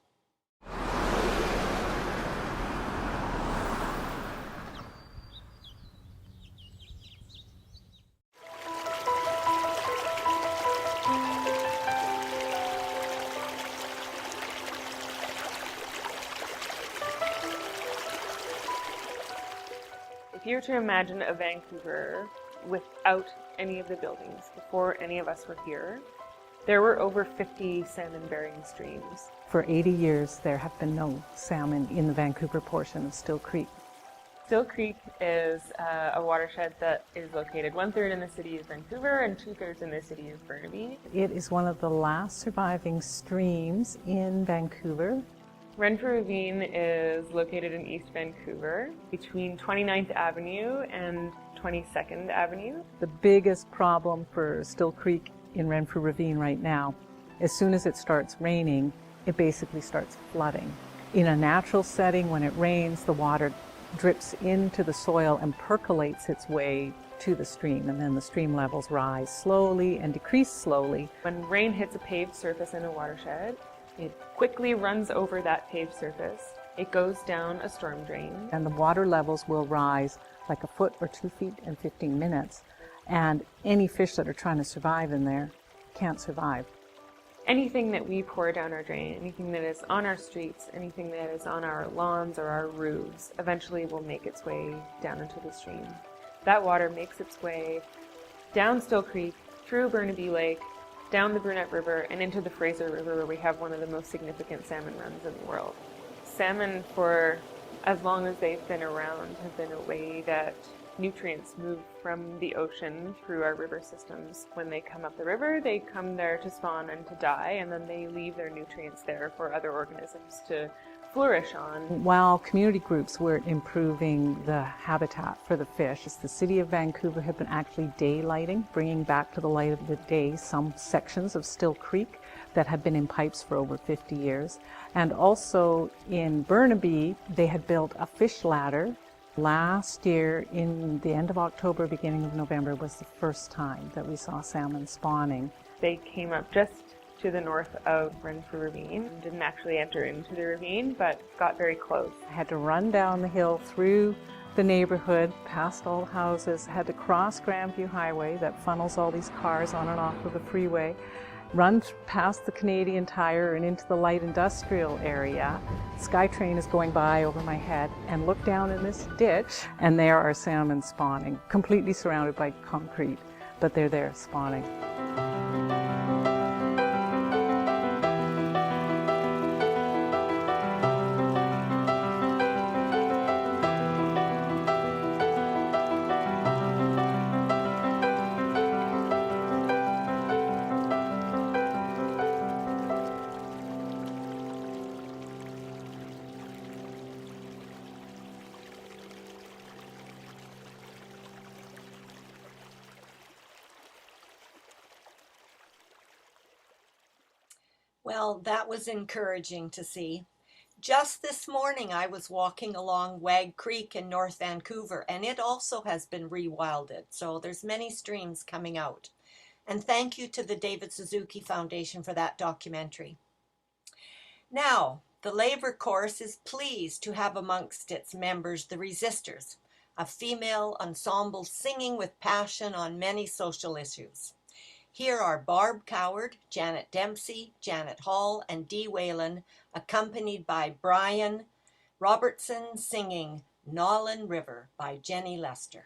If you were to imagine a Vancouver without any of the buildings, before any of us were here, there were over 50 salmon-bearing streams. For 80 years, there have been no salmon in the Vancouver portion of Still Creek. Still Creek is a watershed that is located 1/3 in the city of Vancouver and 2/3 in the city of Burnaby. It is one of the last surviving streams in Vancouver. Renfrew Ravine is located in East Vancouver between 29th Avenue and 22nd Avenue. The biggest problem for Still Creek in Renfrew Ravine right now, as soon as it starts raining, it basically starts flooding. In a natural setting, when it rains, the water drips into the soil and percolates its way to the stream, and then the stream levels rise slowly and decrease slowly. When rain hits a paved surface in a watershed, it quickly runs over that paved surface. It goes down a storm drain. And the water levels will rise like a foot or 2 feet in 15 minutes. And any fish that are trying to survive in there can't survive. Anything that we pour down our drain, anything that is on our streets, anything that is on our lawns or our roofs, eventually will make its way down into the stream. That water makes its way down Still Creek, through Burnaby Lake, down the Brunette River, and into the Fraser River, where we have one of the most significant salmon runs in the world. Salmon, for as long as they've been around, have been a way that nutrients move from the ocean through our river systems. When they come up the river, they come there to spawn and to die, and then they leave their nutrients there for other organisms to flourish on. While community groups were improving the habitat for the fish, the City of Vancouver had been actually daylighting, bringing back to the light of the day some sections of Still Creek that had been in pipes for over 50 years. And also in Burnaby, they had built a fish ladder. Last year, in the end of October, beginning of November, was the first time that we saw salmon spawning. They came up just to the north of Renfrew Ravine. Didn't actually enter into the ravine, but got very close. I had to run down the hill through the neighborhood, past all the houses, had to cross Grandview Highway that funnels all these cars on and off of the freeway, run past the Canadian Tire and into the light industrial area. SkyTrain is going by over my head, and look down in this ditch, and there are salmon spawning, completely surrounded by concrete, but they're there spawning. Well, that was encouraging to see. Just this morning, I was walking along Wag Creek in North Vancouver, and it also has been rewilded. So there's many streams coming out. And thank you to the David Suzuki Foundation for that documentary. Now, the Labour Chorus is pleased to have amongst its members the Resistors, a female ensemble singing with passion on many social issues. Here are Barb Coward, Janet Dempsey, Janet Hall, and Dee Whalen, accompanied by Brian Robertson singing Nolan River by Jenny Lester.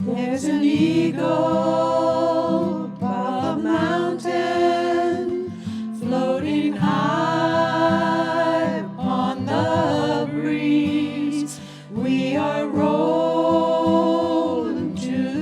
There's an eagle above the mountain, floating high upon the breeze. We are rolling to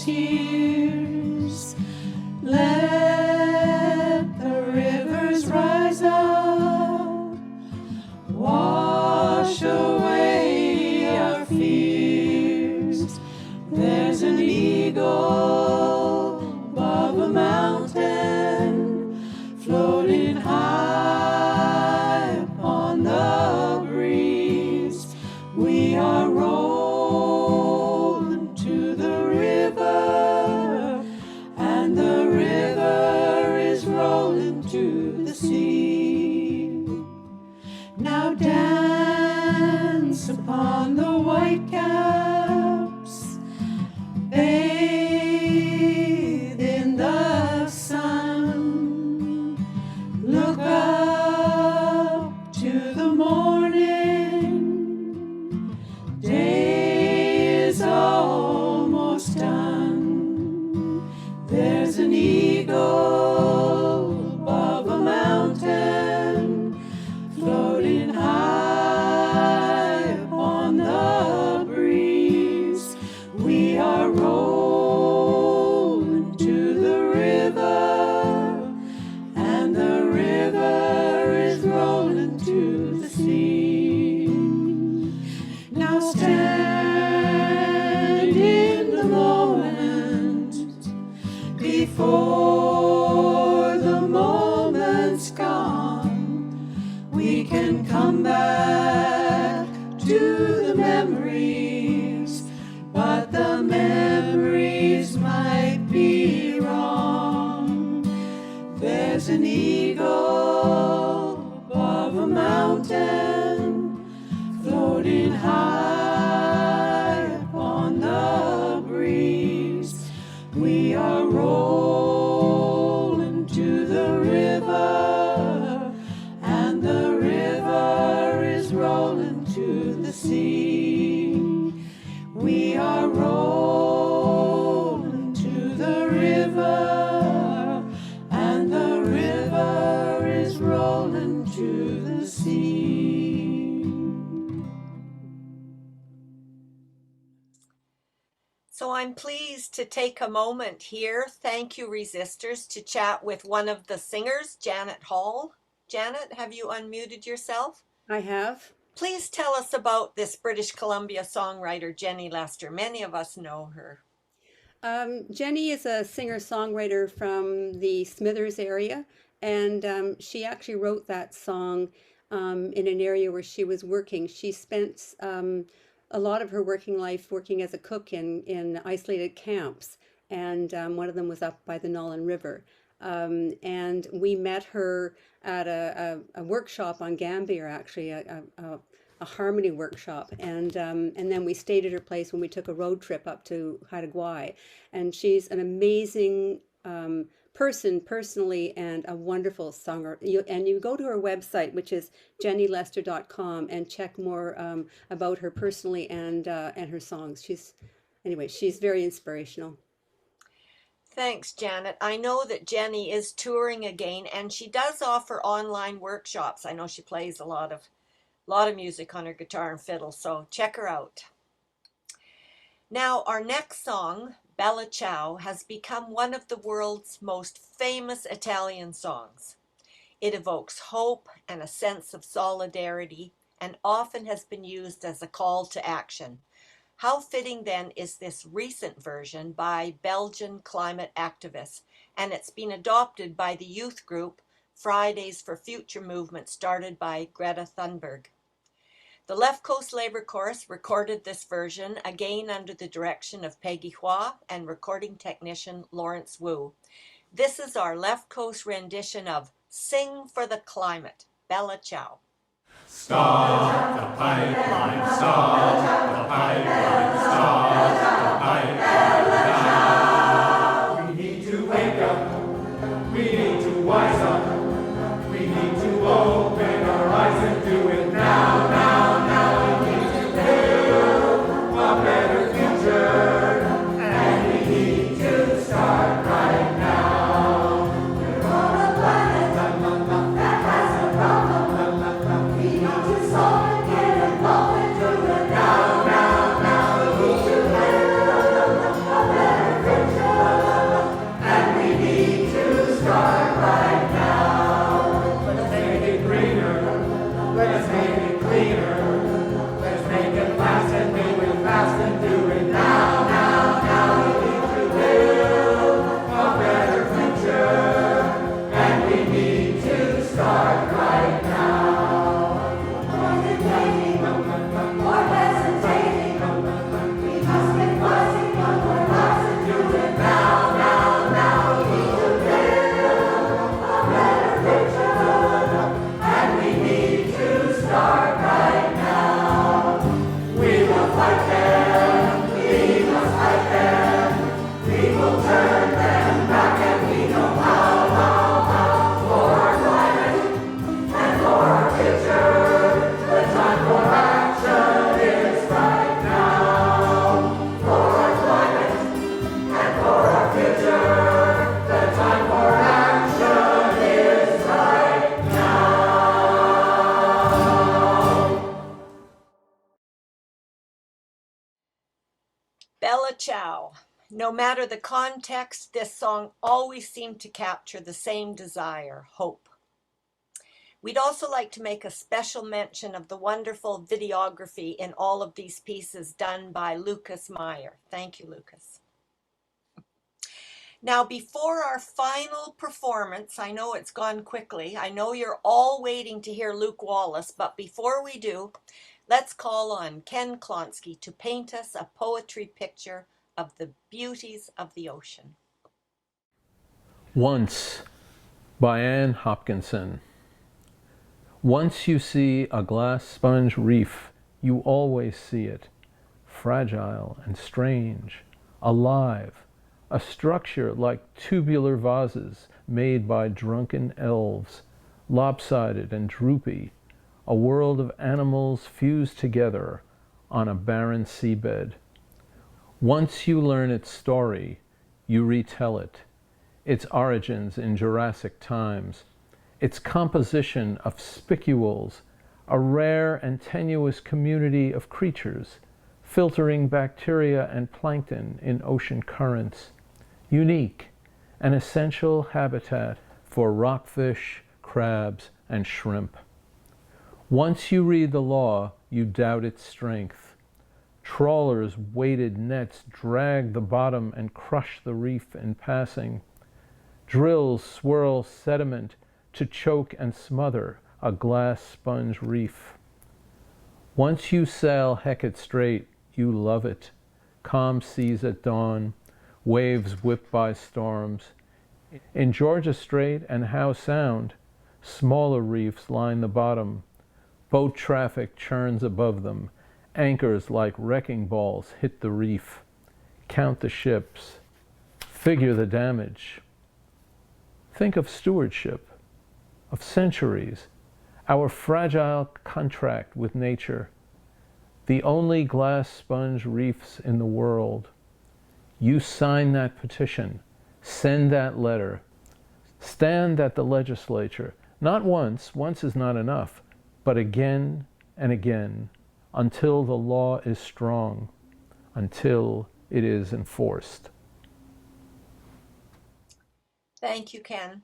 tears. Let the rivers rise up, wash away our fears. There's an eagle above a mountain, floating high upon the breeze. We are rolling to the river, and the river is rolling to the sea. Now dance upon the white caps, bathe in the sun. Look up to the morning, day is almost done. There's an eagle above a mountain, floating high upon the breeze. We are rolling to the river, and the river is rolling to the sea. Now stand in the moment before the moment's gone. We can come back to the memories, but the memories might be wrong. There's an eagle above a mountain, floating high upon the breeze. We are rolling to the river, and the river is rolling to the sea. We are rolling to the river, and the river is rolling to the sea. So I'm pleased to take a moment here, thank you Resistors, to chat with one of the singers, Janet Hall. Janet, have you unmuted yourself? I have. Please tell us about this British Columbia songwriter, Jenny Lester. Many of us know her. Jenny is a singer-songwriter from the Smithers area, and she actually wrote that song in an area where she was working. She spent a lot of her working life working as a cook in isolated camps, and one of them was up by the Nolan River. And we met her at a workshop on Gambier, actually, a harmony workshop, and then we stayed at her place when we took a road trip up to Haida Gwaii. And she's an amazing person personally, and a wonderful songer. And you go to her website, which is jennylester.com, and check more about her personally and her songs. She's very inspirational. Thanks, Janet. I know that Jenny is touring again, and she does offer online workshops. I know she plays a lot of music on her guitar and fiddle, so check her out. Now, our next song, Bella Ciao, has become one of the world's most famous Italian songs. It evokes hope and a sense of solidarity, and often has been used as a call to action. How fitting then is this recent version by Belgian climate activists, and it's been adopted by the youth group Fridays for Future movement started by Greta Thunberg. The Left Coast Labour Chorus recorded this version again under the direction of Peggy Hua and recording technician Lawrence Wu. This is our Left Coast rendition of Sing for the Climate, Bella Ciao. Start the pipeline, start the pipeline, start the pipeline. We need to wake up, we need to wise up, we need to open our eyes and do it now, now, now. We need to build a better future, and we need to start right now. We're on a planet that has a problem. We need to solve it, get it, love it, do it now. Bella Ciao. No matter the context, this song always seemed to capture the same desire, hope. We'd also like to make a special mention of the wonderful videography in all of these pieces done by Lucas Meyer. Thank you, Lucas. Now, before our final performance, I know it's gone quickly. I know you're all waiting to hear Luke Wallace, but before we do, let's call on Ken Klonsky to paint us a poetry picture of the beauties of the ocean. Once, by Anne Hopkinson. Once you see a glass sponge reef, you always see it, fragile and strange, alive, a structure like tubular vases made by drunken elves, lopsided and droopy, a world of animals fused together on a barren seabed. Once you learn its story, you retell it, its origins in Jurassic times, its composition of spicules, a rare and tenuous community of creatures, filtering bacteria and plankton in ocean currents, unique, an essential habitat for rockfish, crabs, and shrimp. Once you read the law, you doubt its strength. Trawlers' weighted nets drag the bottom and crush the reef in passing. Drills swirl sediment to choke and smother a glass sponge reef. Once you sail Hecate Strait, you love it. Calm seas at dawn, waves whipped by storms. In Georgia Strait and Howe Sound, smaller reefs line the bottom. Boat traffic churns above them. Anchors like wrecking balls hit the reef. Count the ships. Figure the damage. Think of stewardship, of centuries, our fragile contract with nature, the only glass sponge reefs in the world. You sign that petition, send that letter, stand at the legislature, not once is not enough, but again and again, until the law is strong, until it is enforced. Thank you, Ken.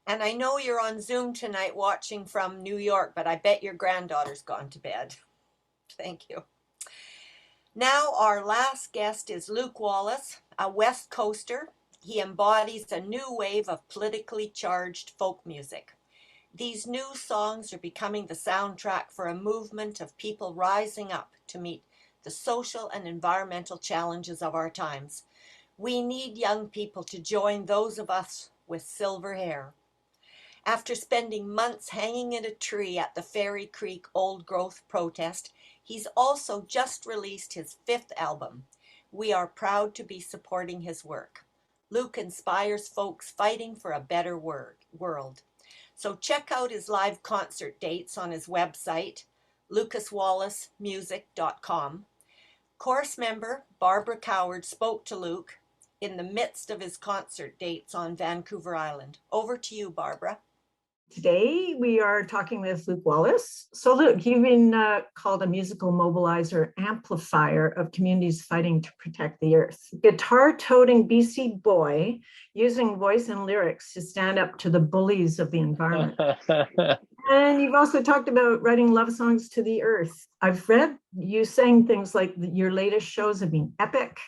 And I know you're on Zoom tonight watching from New York, but I bet your granddaughter's gone to bed. Thank you. Now our last guest is Luke Wallace, a West Coaster. He embodies a new wave of politically charged folk music. These new songs are becoming the soundtrack for a movement of people rising up to meet the social and environmental challenges of our times. We need young people to join those of us with silver hair. After spending months hanging in a tree at the Fairy Creek Old Growth protest, he's also just released his 5th album. We are proud to be supporting his work. Luke inspires folks fighting for a better world. So check out his live concert dates on his website, lucaswallacemusic.com. Chorus member Barbara Coward spoke to Luke in the midst of his concert dates on Vancouver Island. Over to you, Barbara. Today we are talking with Luke Wallace. So Luke, you've been called a musical mobilizer amplifier of communities fighting to protect the earth. Guitar-toting BC boy using voice and lyrics to stand up to the bullies of the environment. And you've also talked about writing love songs to the earth. I've read you saying things like your latest shows have been epic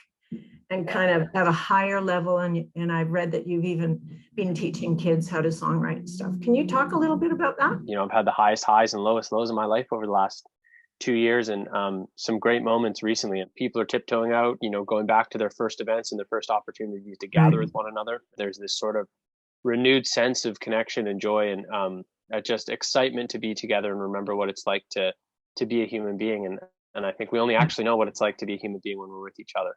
and kind of at a higher level. And I've read that you've even been teaching kids how to songwrite and stuff. Can you talk a little bit about that? You know, I've had the highest highs and lowest lows in my life over the last 2 years, and some great moments recently. And people are tiptoeing out, you know, going back to their first events and their first opportunities to gather with one another. There's this sort of renewed sense of connection and joy, and just excitement to be together and remember what it's like to be a human being. And And I think we only actually know what it's like to be a human being when we're with each other.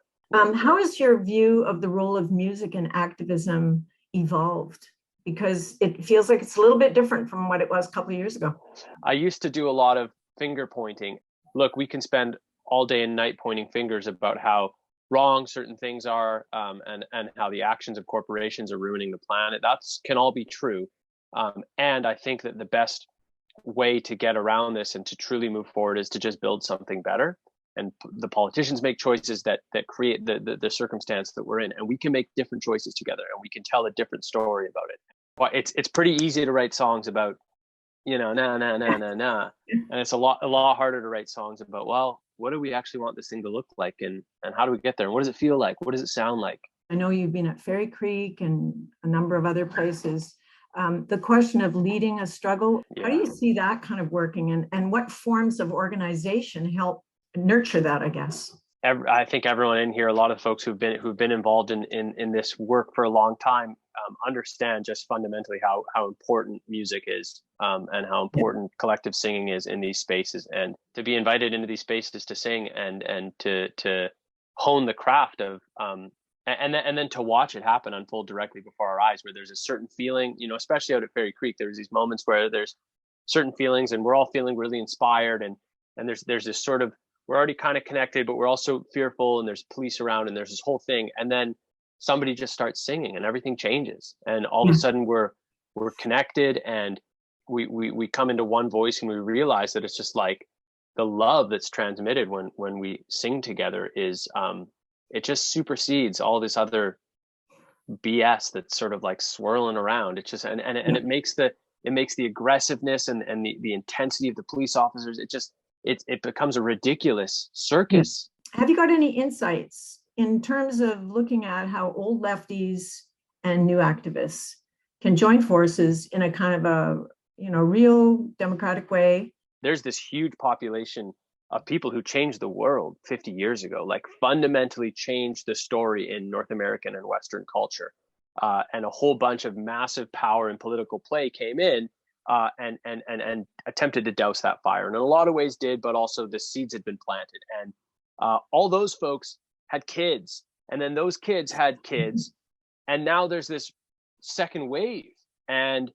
How has your view of the role of music and activism evolved? Because it feels like it's a little bit different from what it was a couple of years ago. I used to do a lot of finger pointing. Look, we can spend all day and night pointing fingers about how wrong certain things are, and how the actions of corporations are ruining the planet. That can all be true. And I think that the best way to get around this and to truly move forward is to just build something better. And the politicians make choices that create the circumstance that we're in, and we can make different choices together, and we can tell a different story about it. Well, it's pretty easy to write songs about, nah, and it's a lot harder to write songs about, well, what do we actually want this thing to look like, and how do we get there, and what does it feel like, what does it sound like? I know you've been at Fairy Creek and a number of other places. The question of leading a struggle, how do you see that kind of working, and what forms of organization help nurture that, I guess? I think everyone in here, a lot of folks who've been involved in this work for a long time, understand just fundamentally how important music is, and how important collective singing is in these spaces. And to be invited into these spaces to sing and to hone the craft of, and then to watch it happen unfold directly before our eyes, where there's a certain feeling, especially out at Fairy Creek, there's these moments where there's certain feelings and we're all feeling really inspired, and there's this sort of, we're already kind of connected, but we're also fearful, and there's police around, and there's this whole thing. And then somebody just starts singing and everything changes. And all of a sudden we're connected, and we come into one voice, and we realize that it's just like the love that's transmitted when we sing together is, it just supersedes all this other BS that's sort of like swirling around. It's just, and it makes the aggressiveness and the intensity of the police officers, it becomes a ridiculous circus. Have you got any insights in terms of looking at how old lefties and new activists can join forces in a kind of a, real democratic way? There's this huge population of people who changed the world 50 years ago, like fundamentally changed the story in North American and Western culture. And a whole bunch of massive power and political play came in, and attempted to douse that fire, and in a lot of ways did, but also the seeds had been planted, and all those folks had kids, and then those kids had kids, and now there's this second wave. And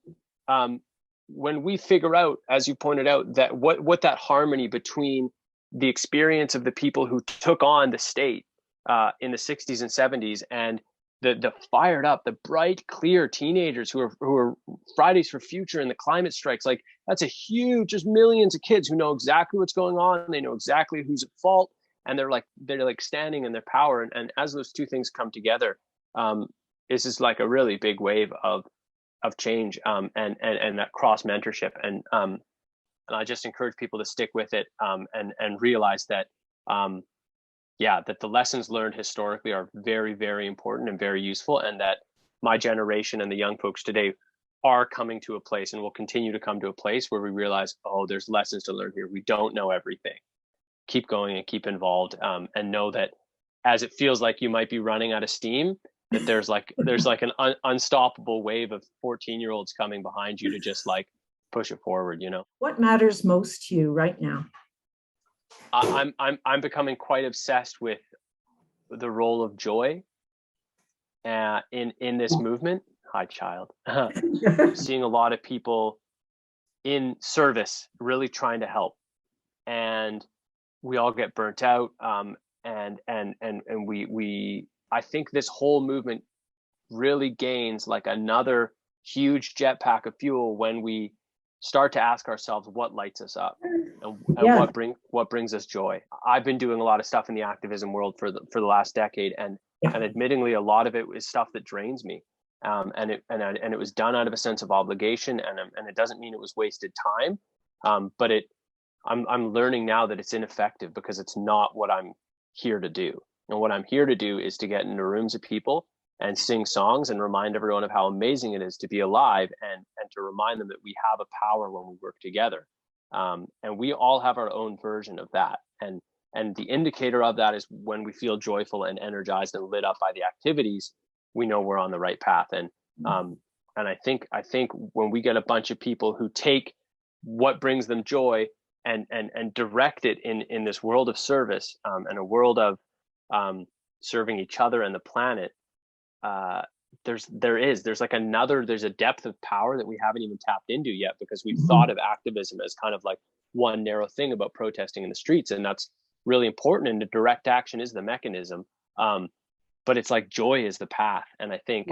when we figure out, as you pointed out, that what that harmony between the experience of the people who took on the state in the 60s and 70s, and the fired up, the bright, clear teenagers who are Fridays for Future and the climate strikes, like that's a huge, just millions of kids who know exactly what's going on. They know exactly who's at fault, and they're like standing in their power. And as those two things come together, this is like a really big wave of change, and that cross mentorship. And I just encourage people to stick with it, and realize that, that the lessons learned historically are very, very important and very useful, and that my generation and the young folks today are coming to a place, and will continue to come to a place, where we realize, oh, there's lessons to learn here. We don't know everything. Keep going and keep involved, and know that as it feels like you might be running out of steam, that there's like an unstoppable wave of 14-year-olds coming behind you to just like push it forward. What matters most to you right now? I'm becoming quite obsessed with the role of joy in this movement. Hi, child. Seeing a lot of people in service, really trying to help, and we all get burnt out. And we I think this whole movement really gains like another huge jetpack of fuel when we start to ask ourselves what lights us up, and what brings us joy. I've been doing a lot of stuff in the activism world for the last decade, and admittingly, a lot of it is stuff that drains me. And it was done out of a sense of obligation, and it doesn't mean it was wasted time. But I'm learning now that it's ineffective, because it's not what I'm here to do. And what I'm here to do is to get into rooms of people and sing songs and remind everyone of how amazing it is to be alive, and to remind them that we have a power when we work together. And we all have our own version of that. And the indicator of that is when we feel joyful and energized and lit up by the activities, we know we're on the right path. And I think when we get a bunch of people who take what brings them joy and direct it in this world of service, and a world of serving each other and the planet, there's a depth of power that we haven't even tapped into yet, because we've thought of activism as kind of like one narrow thing about protesting in the streets, and that's really important, and the direct action is the mechanism, but it's like joy is the path. And I think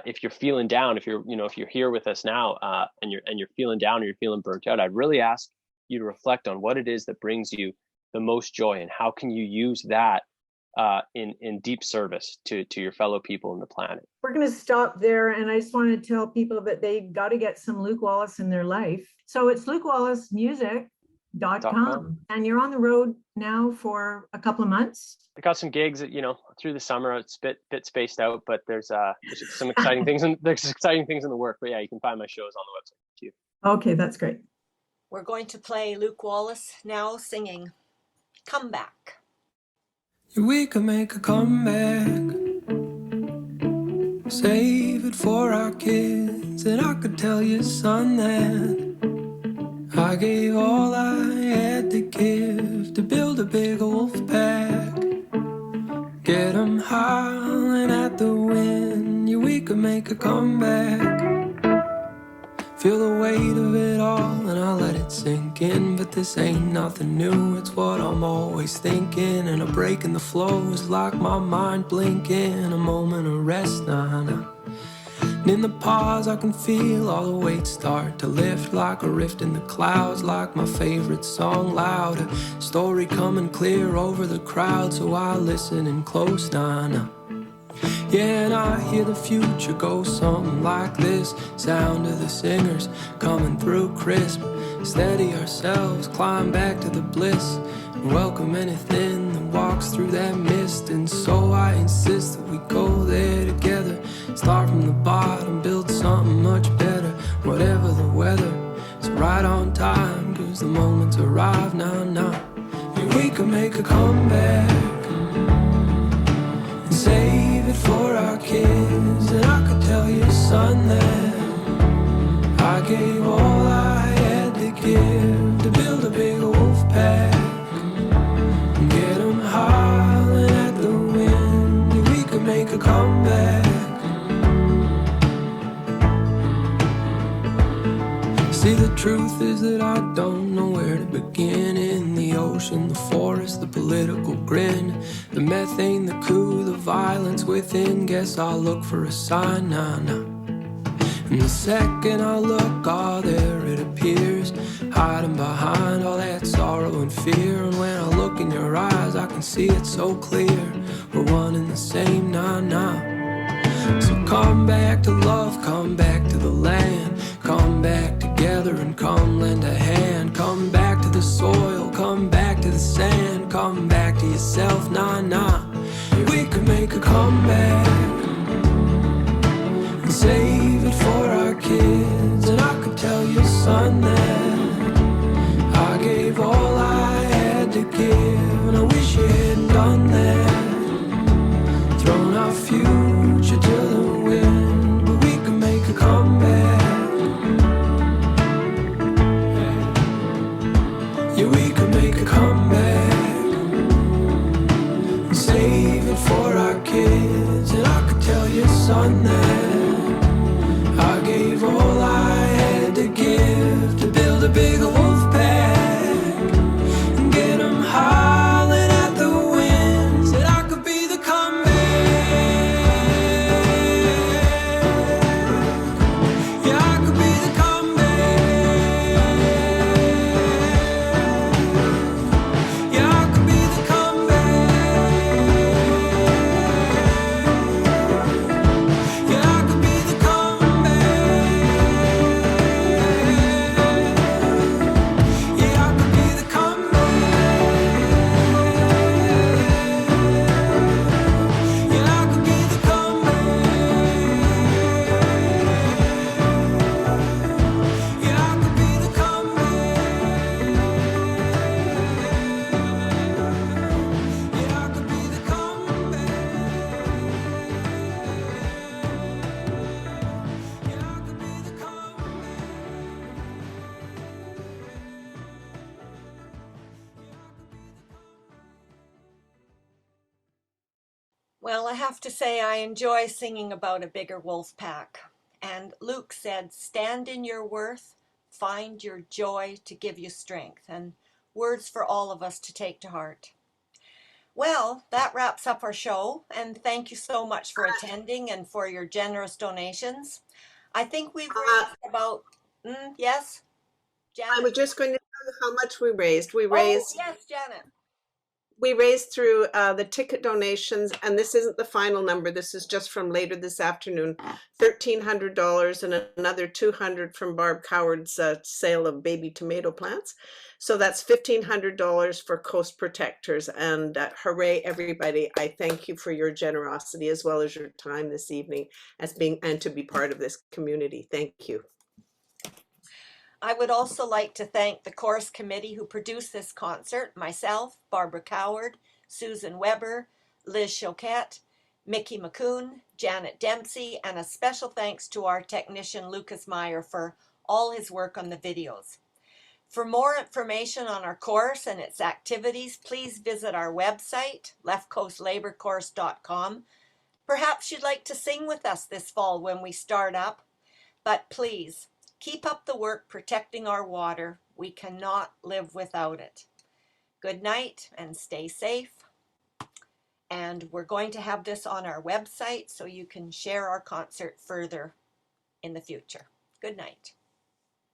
if you're feeling down, if you're here with us now, and you're feeling down or you're feeling burnt out, I'd really ask you to reflect on what it is that brings you the most joy, and how can you use that in deep service to your fellow people and the planet. We're going to stop there, and I just want to tell people that they got to get some Luke Wallace in their life. So it's lukewallacemusic.com, and you're on the road now for a couple of months. I got some gigs, through the summer. It's a bit spaced out, but there's some exciting things, and there's exciting things in the work. But yeah, you can find my shows on the website too. Okay, that's great. We're going to play Luke Wallace now singing "Come Back." We could make a comeback, save it for our kids, and I could tell you, son, that I gave all I had to give to build a big wolf pack. Get 'em howling at the wind, yeah, we could make a comeback. Feel the weight of it all and I'll let it sink in, but this ain't nothing new, it's what I'm always thinking. And a break in the flow is like my mind blinking, a moment of rest, nah. And in the pause I can feel all the weight start to lift, like a rift in the clouds, like my favorite song loud. A story coming clear over the crowd, so I listen in close, nah. Yeah, and I hear the future go something like this. Sound of the singers coming through crisp. Steady ourselves, climb back to the bliss, and welcome anything that walks through that mist. And so I insist that we go there together, start from the bottom, build something much better. Whatever the weather, it's right on time, 'cause the moment's arrived now. Yeah, we can make a comeback and save it for our kids. And I could tell you, son, that I gave all I had to give to build a big wolf pack and get 'em howling at the wind. Yeah, we could make a comeback. See, the truth is that I don't know where to begin. In the ocean, the forest, the political grin, the methane, the coup, the violence within. Guess I'll look for a sign, nah. And the second I look, there it appears, hiding behind all that sorrow and fear. And when I look in your eyes, I can see it so clear. We're one and the same, nah. So come back to love, come back to the land, come back together and come lend a hand. Come back to the soil, come back to the sand, come back to yourself, nah. We could make a comeback and save it for our kids. And I could tell you, son, that I gave all I had to give, and I wish you hadn't done that, thrown our future to the wind. But we could make a comeback. Yeah, we could make a comeback and save it for our kids. And I could tell you, son, that I gave all I had to give to build a big wolf pack and get 'em howling at the wind. Said I could be the comeback. Yeah, I could be the comeback. Yeah, I could be the comeback. Yeah, I Well, I have to say I enjoy singing about a bigger wolf pack. And Luke said, stand in your worth, find your joy to give you strength. And words for all of us to take to heart. Well, that wraps up our show, and thank you so much for attending and for your generous donations. I think we've raised about, yes, Janet? I was just going to tell you how much we raised. We Oh, raised yes, Janet. we raised through the ticket donations, and this isn't the final number. This is just from later this afternoon. $1,300 and another $200 from Barb Coward's sale of baby tomato plants. So that's $1,500 for Coast Protectors. And hooray, everybody! I thank you for your generosity as well as your time this evening and to be part of this community. Thank you. I would also like to thank the chorus committee who produced this concert, myself, Barbara Coward, Susan Weber, Liz Choquette, Mickey McCoon, Janet Dempsey, and a special thanks to our technician Lucas Meyer for all his work on the videos. For more information on our course and its activities, please visit our website, leftcoastlaborcourse.com. Perhaps you'd like to sing with us this fall when we start up, but please, keep up the work protecting our water. We cannot live without it. Good night and stay safe. And we're going to have this on our website so you can share our concert further in the future. Good night.